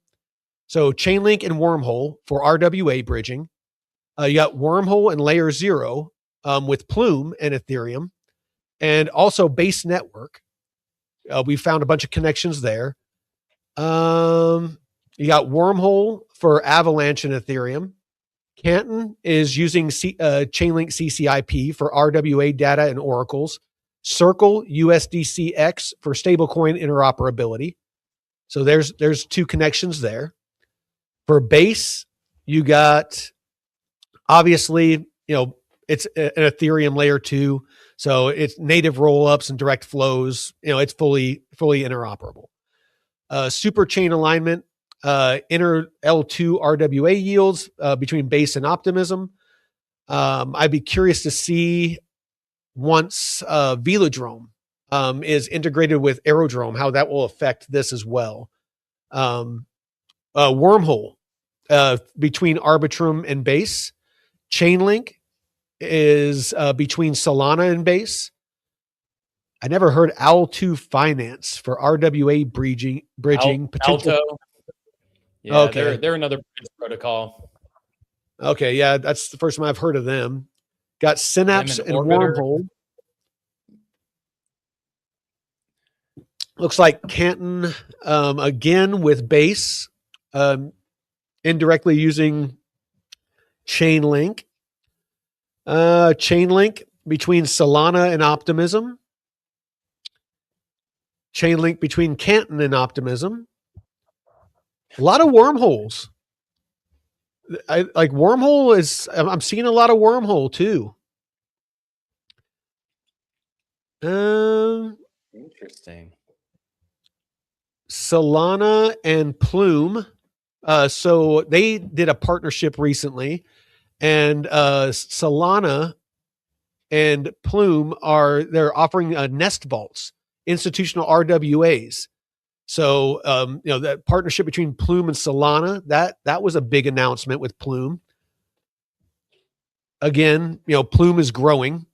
So Chainlink and Wormhole for RWA bridging. You got Wormhole and Layer 0 with Plume and Ethereum. And also Base Network. We found a bunch of connections there. You got Wormhole for Avalanche and Ethereum. Canton is using Chainlink CCIP for RWA data and oracles. Circle USDCX for stablecoin interoperability. So there's two connections there. For Base, you got obviously, it's an Ethereum layer 2. So it's native rollups and direct flows. It's fully interoperable. Super chain alignment, inner L2 RWA yields between Base and Optimism. I'd be curious to see once Velodrome is integrated with Aerodrome, how that will affect this as well. Wormhole between Arbitrum and Base. Chainlink is between Solana and Base. I never heard Owl2 Finance for RWA bridging. Alto. Yeah, okay. They're another bridge protocol. Okay, yeah, that's the first time I've heard of them. Got Synapse and Wormhole. Looks like Canton again with Base, indirectly using Chainlink. Chainlink between Solana and Optimism. Chainlink between Canton and Optimism. A lot of wormholes. I'm seeing a lot of Wormhole too. Interesting. Solana and Plume. So they did a partnership recently, and Solana and Plume they're offering nest vaults, institutional RWAs. So, that partnership between Plume and Solana, that was a big announcement with Plume. Again, Plume is growing.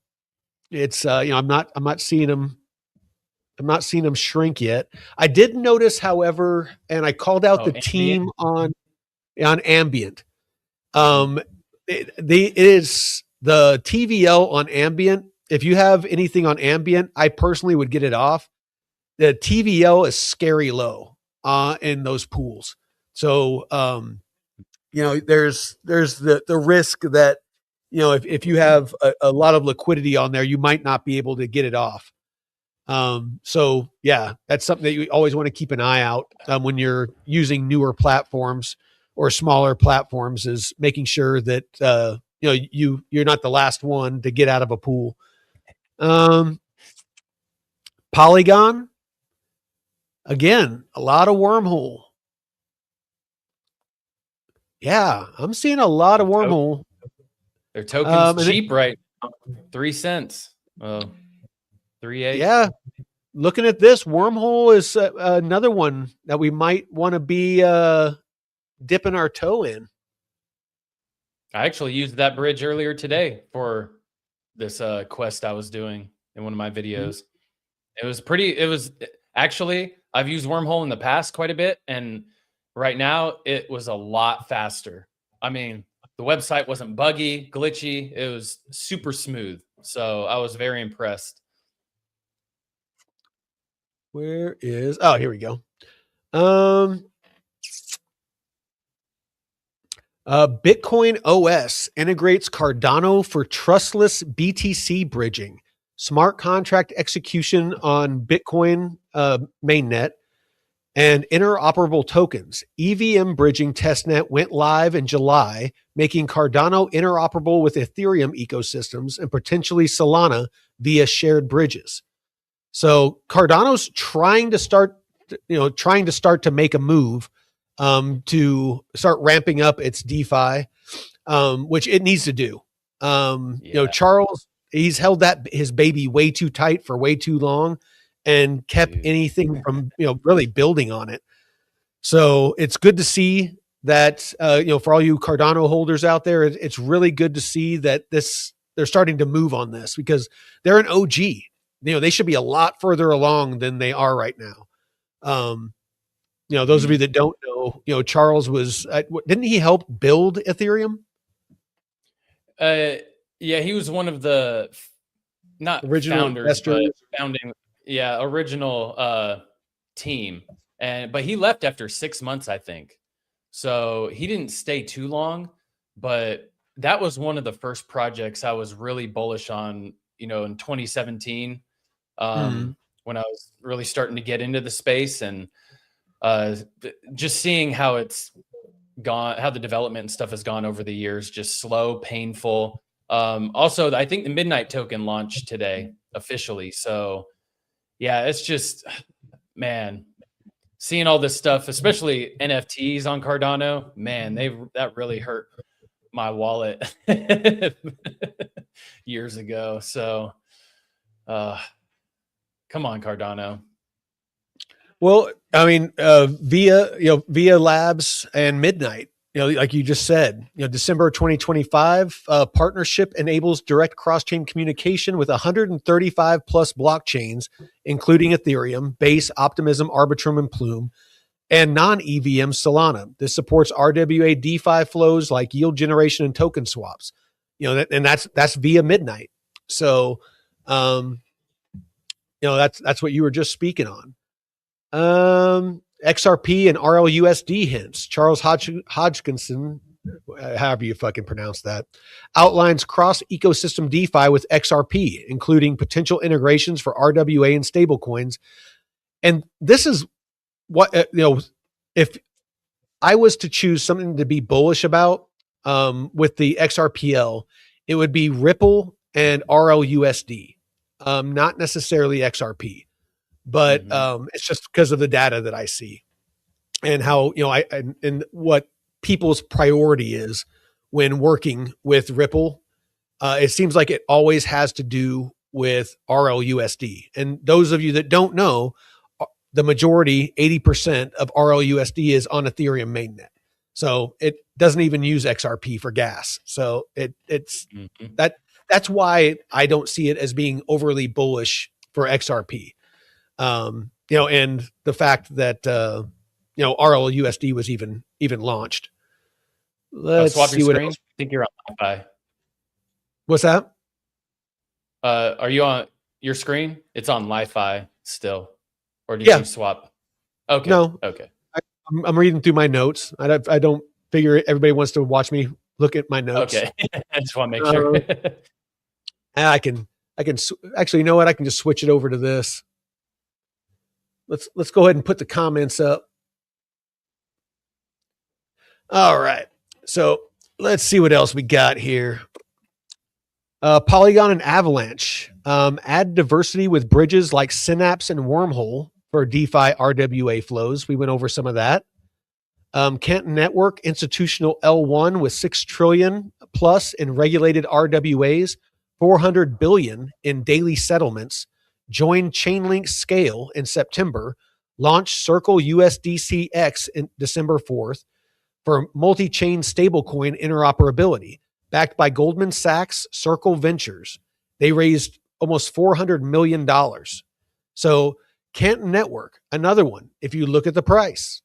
It's, I'm not seeing them shrink yet. I did notice, however, and I called out the team on Ambient. It is the TVL on Ambient. If you have anything on Ambient, I personally would get it off. The TVL is scary low in those pools. So, there's the risk that, if you have a lot of liquidity on there, you might not be able to get it off. So yeah, that's something that you always want to keep an eye out when you're using newer platforms or smaller platforms, is making sure that, you're not the last one to get out of a pool. Polygon, again, a lot of wormhole. Yeah, I'm seeing a lot of wormhole. Their token's cheap, right? 3 cents. 3.8. Yeah. Looking at this, wormhole is another one that we might want to be dipping our toe in. I actually used that bridge earlier today for this quest I was doing in one of my videos. Actually, I've used wormhole in the past quite a bit, and right now it was a lot faster. I mean, the website wasn't buggy, glitchy. It was super smooth. So I was very impressed. Here we go. Bitcoin OS integrates Cardano for trustless BTC bridging, smart contract execution on Bitcoin mainnet, and interoperable tokens. EVM bridging testnet went live in July, making Cardano interoperable with Ethereum ecosystems and potentially Solana via shared bridges. So Cardano's trying to start to make a move to start ramping up its DeFi, which it needs to do. Charles, he's held his baby way too tight for way too long and kept anything from, really building on it. So it's good to see that, for all you Cardano holders out there, it's really good to see that they're starting to move on this, because they're an OG. They should be a lot further along than they are right now. Those of you that don't know, Charles was, didn't he help build Ethereum? Yeah, he was one of the original founders, but original team. But he left after 6 months, I think. So he didn't stay too long, but that was one of the first projects I was really bullish on, in 2017, when I was really starting to get into the space, and just seeing how it's gone, how the development and stuff has gone over the years, just slow, painful. Also, I think the Midnight token launched today officially. So yeah, it's just, man, seeing all this stuff, especially NFTs on Cardano, man, that really hurt my wallet years ago. So come on, Cardano. Well, I mean, via Labs and Midnight, like you just said, December 2025, partnership enables direct cross-chain communication with 135 plus blockchains, including Ethereum, Base, Optimism, Arbitrum, and Plume, and non-EVM Solana. This supports RWA DeFi flows like yield generation and token swaps. And that's via Midnight. So, that's what you were just speaking on. XRP and RLUSD hints. Charles Hodgkinson, however you fucking pronounce that, outlines cross-ecosystem DeFi with XRP, including potential integrations for RWA and stablecoins. And this is what, if I was to choose something to be bullish about with the XRPL, it would be Ripple and RLUSD, not necessarily XRP. But it's just because of the data that I see and how, and what people's priority is when working with Ripple It seems like it always has to do with RLUSD. And those of you that don't know, the majority, 80% of RLUSD is on Ethereum mainnet. So it doesn't even use XRP for gas. So it's that's why I don't see it as being overly bullish for XRP. And the fact that RLUSD was even launched. Let's swap see your what screen. else. I think you're on Wi-Fi. What's that? Are you on your screen? It's on Wi-Fi still, or did you swap? Okay. No. Okay. I'm reading through my notes. I don't figure everybody wants to watch me look at my notes. Okay. I just want to make sure. I can actually, you know what? I can just switch it over to this. Let's go ahead and put the comments up. All right. So let's see what else we got here. Polygon and Avalanche. Add diversity with bridges like Synapse and Wormhole for DeFi RWA flows. We went over some of that. Canton Network, institutional L1 with 6 trillion plus in regulated RWAs, 400 billion in daily settlements, joined Chainlink Scale in September, launched Circle USDCX in December 4th for multi-chain stablecoin interoperability, backed by Goldman Sachs, Circle Ventures. They raised almost $400 million. So Canton Network, another one, if you look at the price.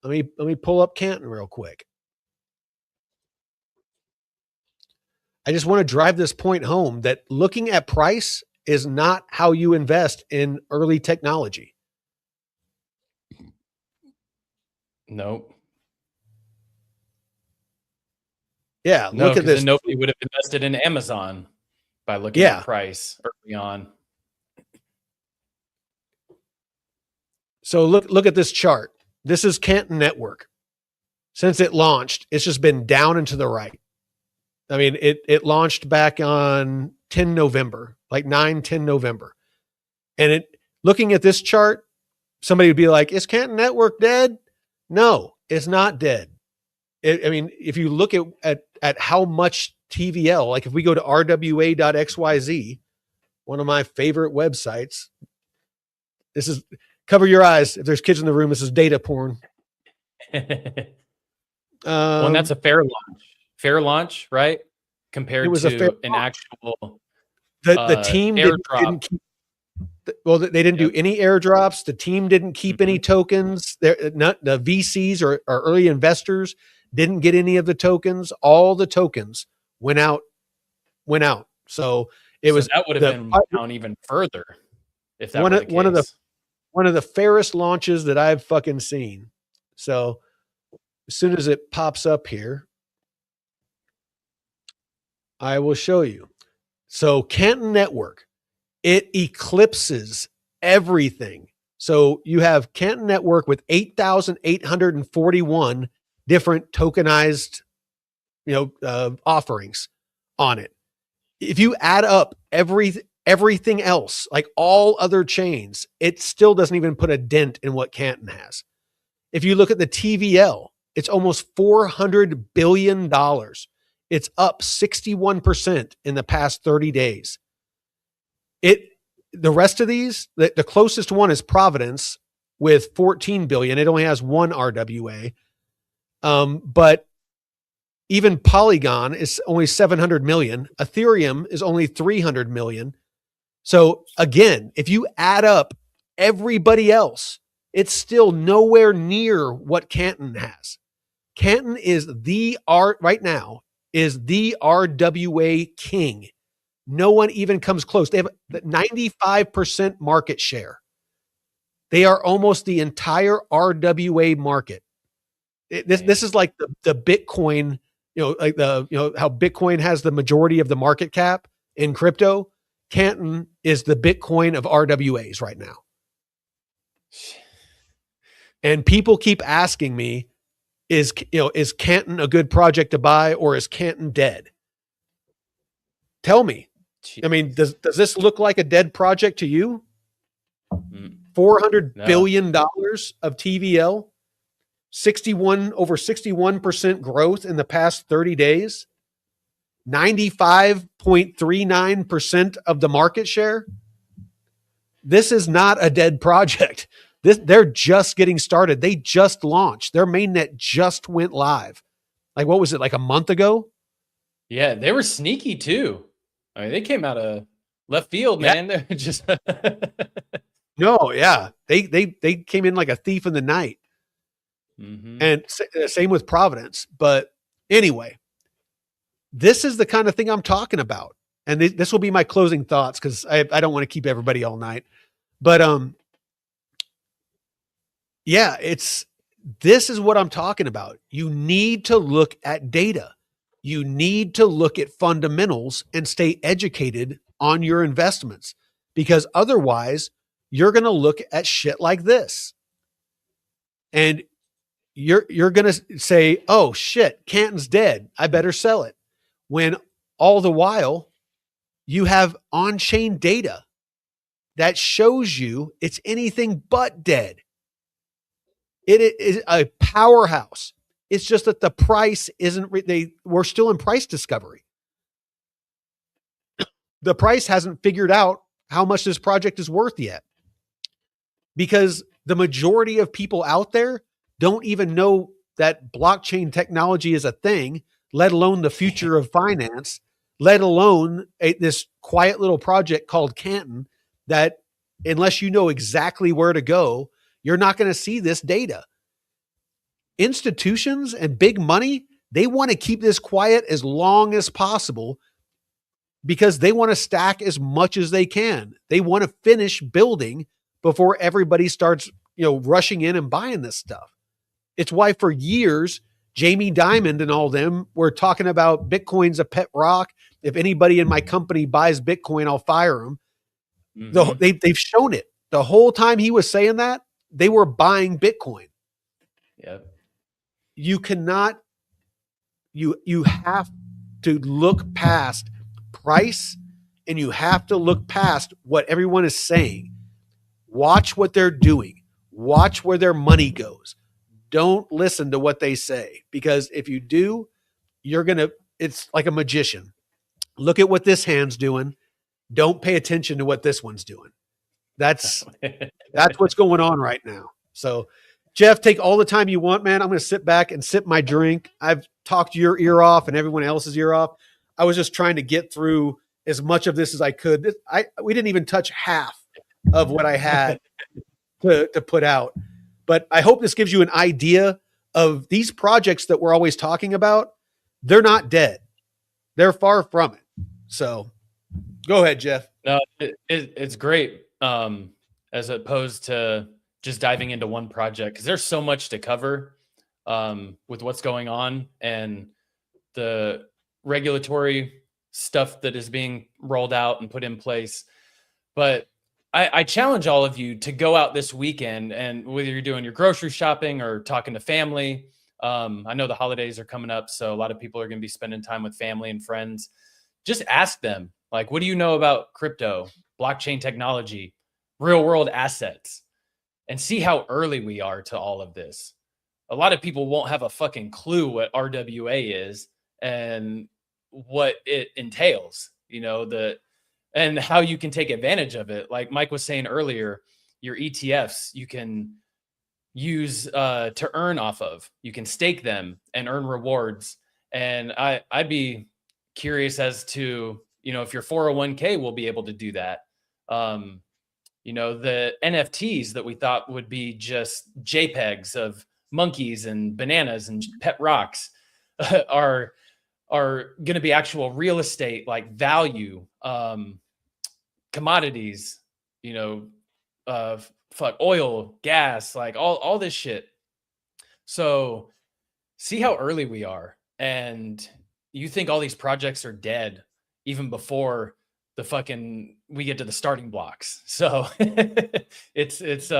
Let me pull up Canton real quick. I just want to drive this point home that looking at price is not how you invest in early technology. Nope. Yeah, no, look at this. Then nobody would have invested in Amazon by looking at price early on. So look at this chart. This is Canton Network. Since it launched, it's just been down and to the right. I mean, it launched back on 10 November, like 9-10 November. And looking at this chart, somebody would be like, is Canton Network dead? No, it's not dead. I mean, if you look at how much TVL, like if we go to rwa.xyz, one of my favorite websites, this is, cover your eyes. If there's kids in the room, this is data porn. Well, and that's a fair launch, right? Compared to an actual the team airdrop. didn't keep, they didn't do any airdrops. The team didn't keep any tokens. The VCs or early investors didn't get any of the tokens. All the tokens went out. So that would have been down even further if that were the case. One of the fairest launches that I've fucking seen. So as soon as it pops up here, I will show you. So Canton Network, it eclipses everything. So you have Canton Network with 8,841 different tokenized, offerings on it. If you add up everything else, like all other chains, it still doesn't even put a dent in what Canton has. If you look at the TVL, it's almost $400 billion. It's up 61% in the past 30 days. The rest of these, the closest one is Providence with 14 billion. It only has one RWA. But even Polygon is only 700 million. Ethereum is only 300 million. So again, if you add up everybody else, it's still nowhere near what Canton has. Canton is right now is the RWA king. No one even comes close. They have 95% market share. They are almost the entire RWA market. This is like the Bitcoin, like how Bitcoin has the majority of the market cap in crypto. Canton is the Bitcoin of RWAs right now. And people keep asking me, is Canton a good project to buy or is Canton dead? Tell me. I mean, does this look like a dead project to you? $400 billion of TVL, over 61% growth in the past 30 days. 95.39% of the market share. This is not a dead project. They're just getting started. They just launched. Their mainnet just went live. Like, what was it, like a month ago? Yeah, they were sneaky too. I mean, they came out of left field, man. They're just No, yeah. They came in like a thief in the night. And same with Providence. But anyway, this is the kind of thing I'm talking about. And this will be my closing thoughts because I don't want to keep everybody all night. But yeah, this is what I'm talking about. You need to look at data. You need to look at fundamentals and stay educated on your investments, because otherwise you're going to look at shit like this. And you're going to say, "Oh shit, Canton's dead. I better sell it." When all the while you have on-chain data that shows you it's anything but dead. It is a powerhouse. It's just that the price isn't, we're still in price discovery. The price hasn't figured out how much this project is worth yet, because the majority of people out there don't even know that blockchain technology is a thing, let alone the future of finance, let alone this quiet little project called Canton that, unless you know exactly where to go, you're not going to see this data. Institutions and big money, they want to keep this quiet as long as possible because they want to stack as much as they can. They want to finish building before everybody starts, rushing in and buying this stuff. It's why for years, Jamie Dimon and all them were talking about Bitcoin's a pet rock. If anybody in my company buys Bitcoin, I'll fire them. They've shown it. The whole time he was saying that, they were buying Bitcoin. Yep. You cannot, you have to look past price, and you have to look past what everyone is saying. Watch what they're doing. Watch where their money goes. Don't listen to what they say, because if you do, it's like a magician. Look at what this hand's doing. Don't pay attention to what this one's doing. That's what's going on right now. So, Jeff, take all the time you want, man. I'm going to sit back and sip my drink. I've talked your ear off and everyone else's ear off. I was just trying to get through as much of this as I could. We didn't even touch half of what I had to put out. But I hope this gives you an idea of these projects that we're always talking about. They're not dead. They're far from it. So go ahead, Jeff. No, it's great. As opposed to just diving into one project, because there's so much to cover with what's going on and the regulatory stuff that is being rolled out and put in place. But I challenge all of you to go out this weekend, and whether you're doing your grocery shopping or talking to family, I know the holidays are coming up, so a lot of people are going to be spending time with family and friends. Just ask them, like, what do you know about crypto, blockchain technology, real world assets, and see how early we are to all of this. A lot of people won't have a fucking clue what RWA is and what it entails, and how you can take advantage of it. Like Mike was saying earlier, your ETFs, you can use to earn off of. You can stake them and earn rewards. And I'd be curious as to, if your 401k will be able to do that. The NFTs that we thought would be just JPEGs of monkeys and bananas and pet rocks are going to be actual real estate, like value, commodities, oil, gas, like all this shit. So see how early we are. And you think all these projects are dead even before we get to the starting blocks. So it's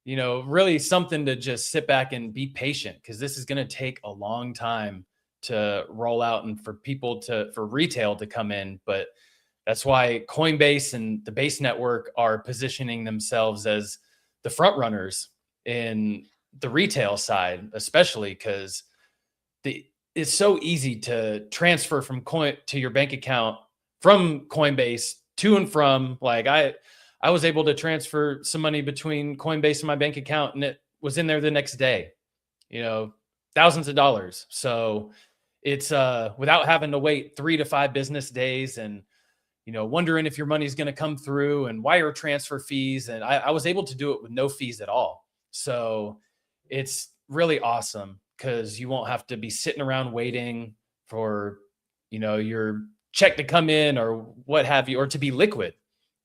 really something to just sit back and be patient, because this is going to take a long time to roll out and for retail to come in. But that's why Coinbase and the Base Network are positioning themselves as the front runners in the retail side, especially because it's so easy to transfer from coin to your bank account from Coinbase to and from. Like I was able to transfer some money between Coinbase and my bank account, and it was in there the next day. You know, thousands of dollars. So it's without having to wait 3 to 5 business days and, you know, wondering if your money's going to come through and wire transfer fees. And I was able to do it with no fees at all. So it's really awesome because you won't have to be sitting around waiting for, you know, your check to come in or what have you, or to be liquid.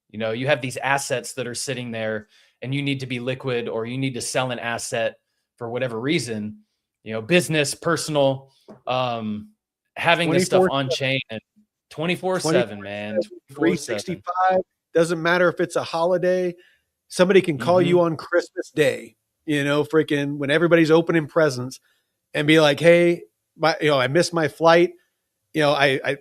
You know, you have these assets that are sitting there and you need to be liquid, or you need to sell an asset for whatever reason, you know, business, personal, having this stuff on chain and 24/7, man, 365. Doesn't matter if it's a holiday. Somebody can call you on Christmas Day, you know, freaking when everybody's opening presents, and be like, hey, I missed my flight. You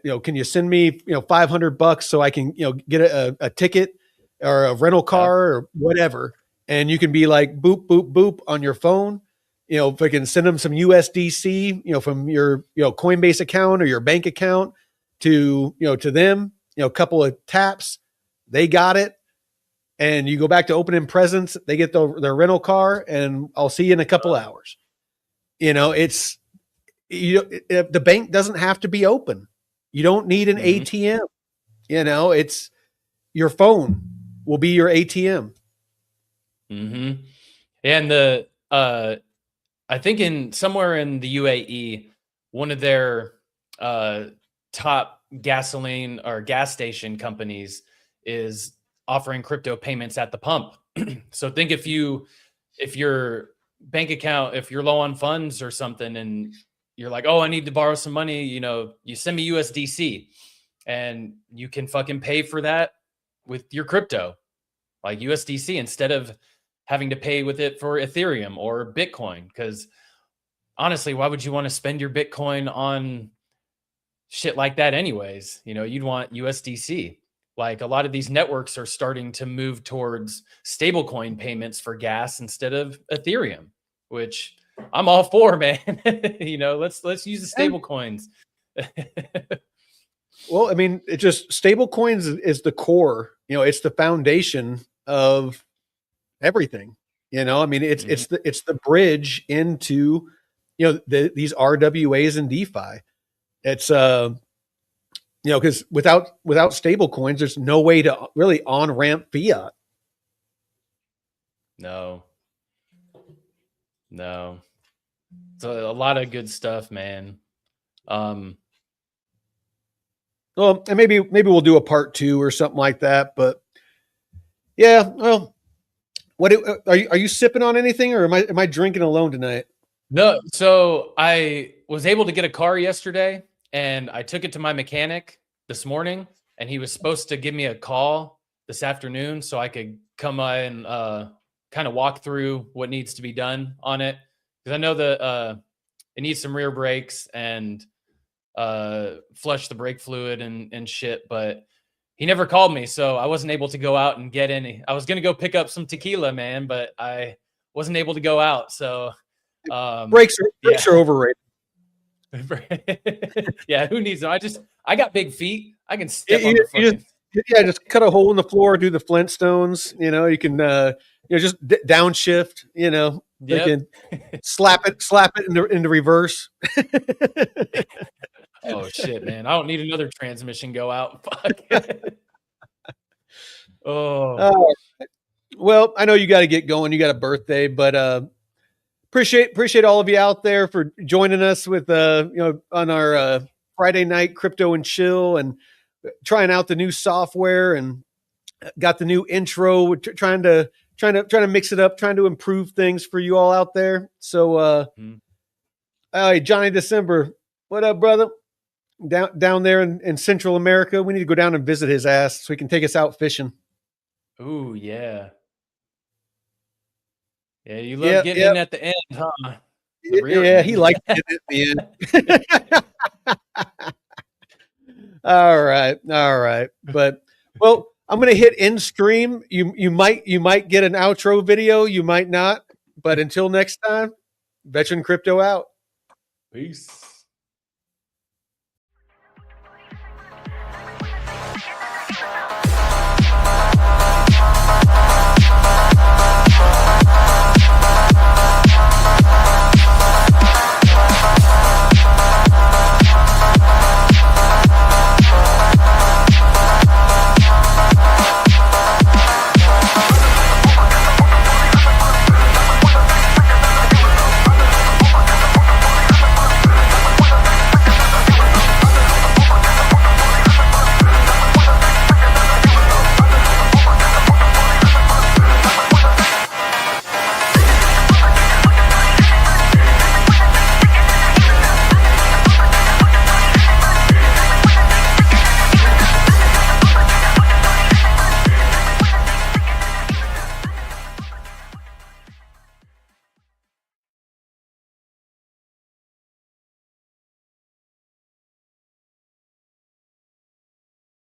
know, can you send me, $500 so I can, get a ticket or a rental car or whatever. And you can be like, boop, boop, boop on your phone. If I can send them some USDC, from your, Coinbase account or your bank account to them, a couple of taps, they got it. And you go back to opening presents, they get their rental car, and I'll see you in a couple hours. The bank doesn't have to be open. You don't need an ATM. It's your phone will be your ATM. And I think somewhere in the UAE, one of their top gasoline or gas station companies is offering crypto payments at the pump. So think if your bank account, if you're low on funds or something, and you're like, oh, I need to borrow some money, you send me USDC, and you can fucking pay for that with your crypto, like USDC, instead of having to pay with it for Ethereum or Bitcoin. Because honestly, why would you want to spend your Bitcoin on shit like that anyways? You'd want USDC. Like a lot of these networks are starting to move towards stablecoin payments for gas instead of Ethereum, which I'm all for, man. Let's use the stable coins. Well, I mean, it just stable coins is the core, it's the foundation of everything. I mean, it's the bridge into, these RWAs and DeFi. It's because without stable coins, there's no way to really on ramp fiat. No. So a lot of good stuff, man. Well, and maybe we'll do a part 2 or something like that. But yeah, well, what are you sipping on anything, or am I drinking alone tonight? No. So I was able to get a car yesterday, and I took it to my mechanic this morning, and he was supposed to give me a call this afternoon so I could come by and kind of walk through what needs to be done on it. Because I know that it needs some rear brakes and flush the brake fluid and shit, but he never called me, so I wasn't able to go out and get any. I was going to go pick up some tequila, man, but I wasn't able to go out. So brakes are overrated. Yeah, who needs them? I got big feet. I can step on the fucking... just cut a hole in the floor, do the Flintstones. You can just downshift. They can slap it into reverse. Oh shit, man! I don't need another transmission go out. Fuck. Oh. Well, I know you got to get going. You got a birthday, but appreciate all of you out there for joining us with on our Friday night crypto and chill, and trying out the new software, and got the new intro. Trying to mix it up, trying to improve things for you all out there. So, Johnny December, what up, brother? Down there in Central America, we need to go down and visit his ass so he can take us out fishing. Ooh, yeah. Yeah, you love getting in at the end, huh? Yeah, he liked it at the end. All right. But well, I'm gonna hit end stream. You might get an outro video, you might not. But until next time, Veteran Crypto out. Peace.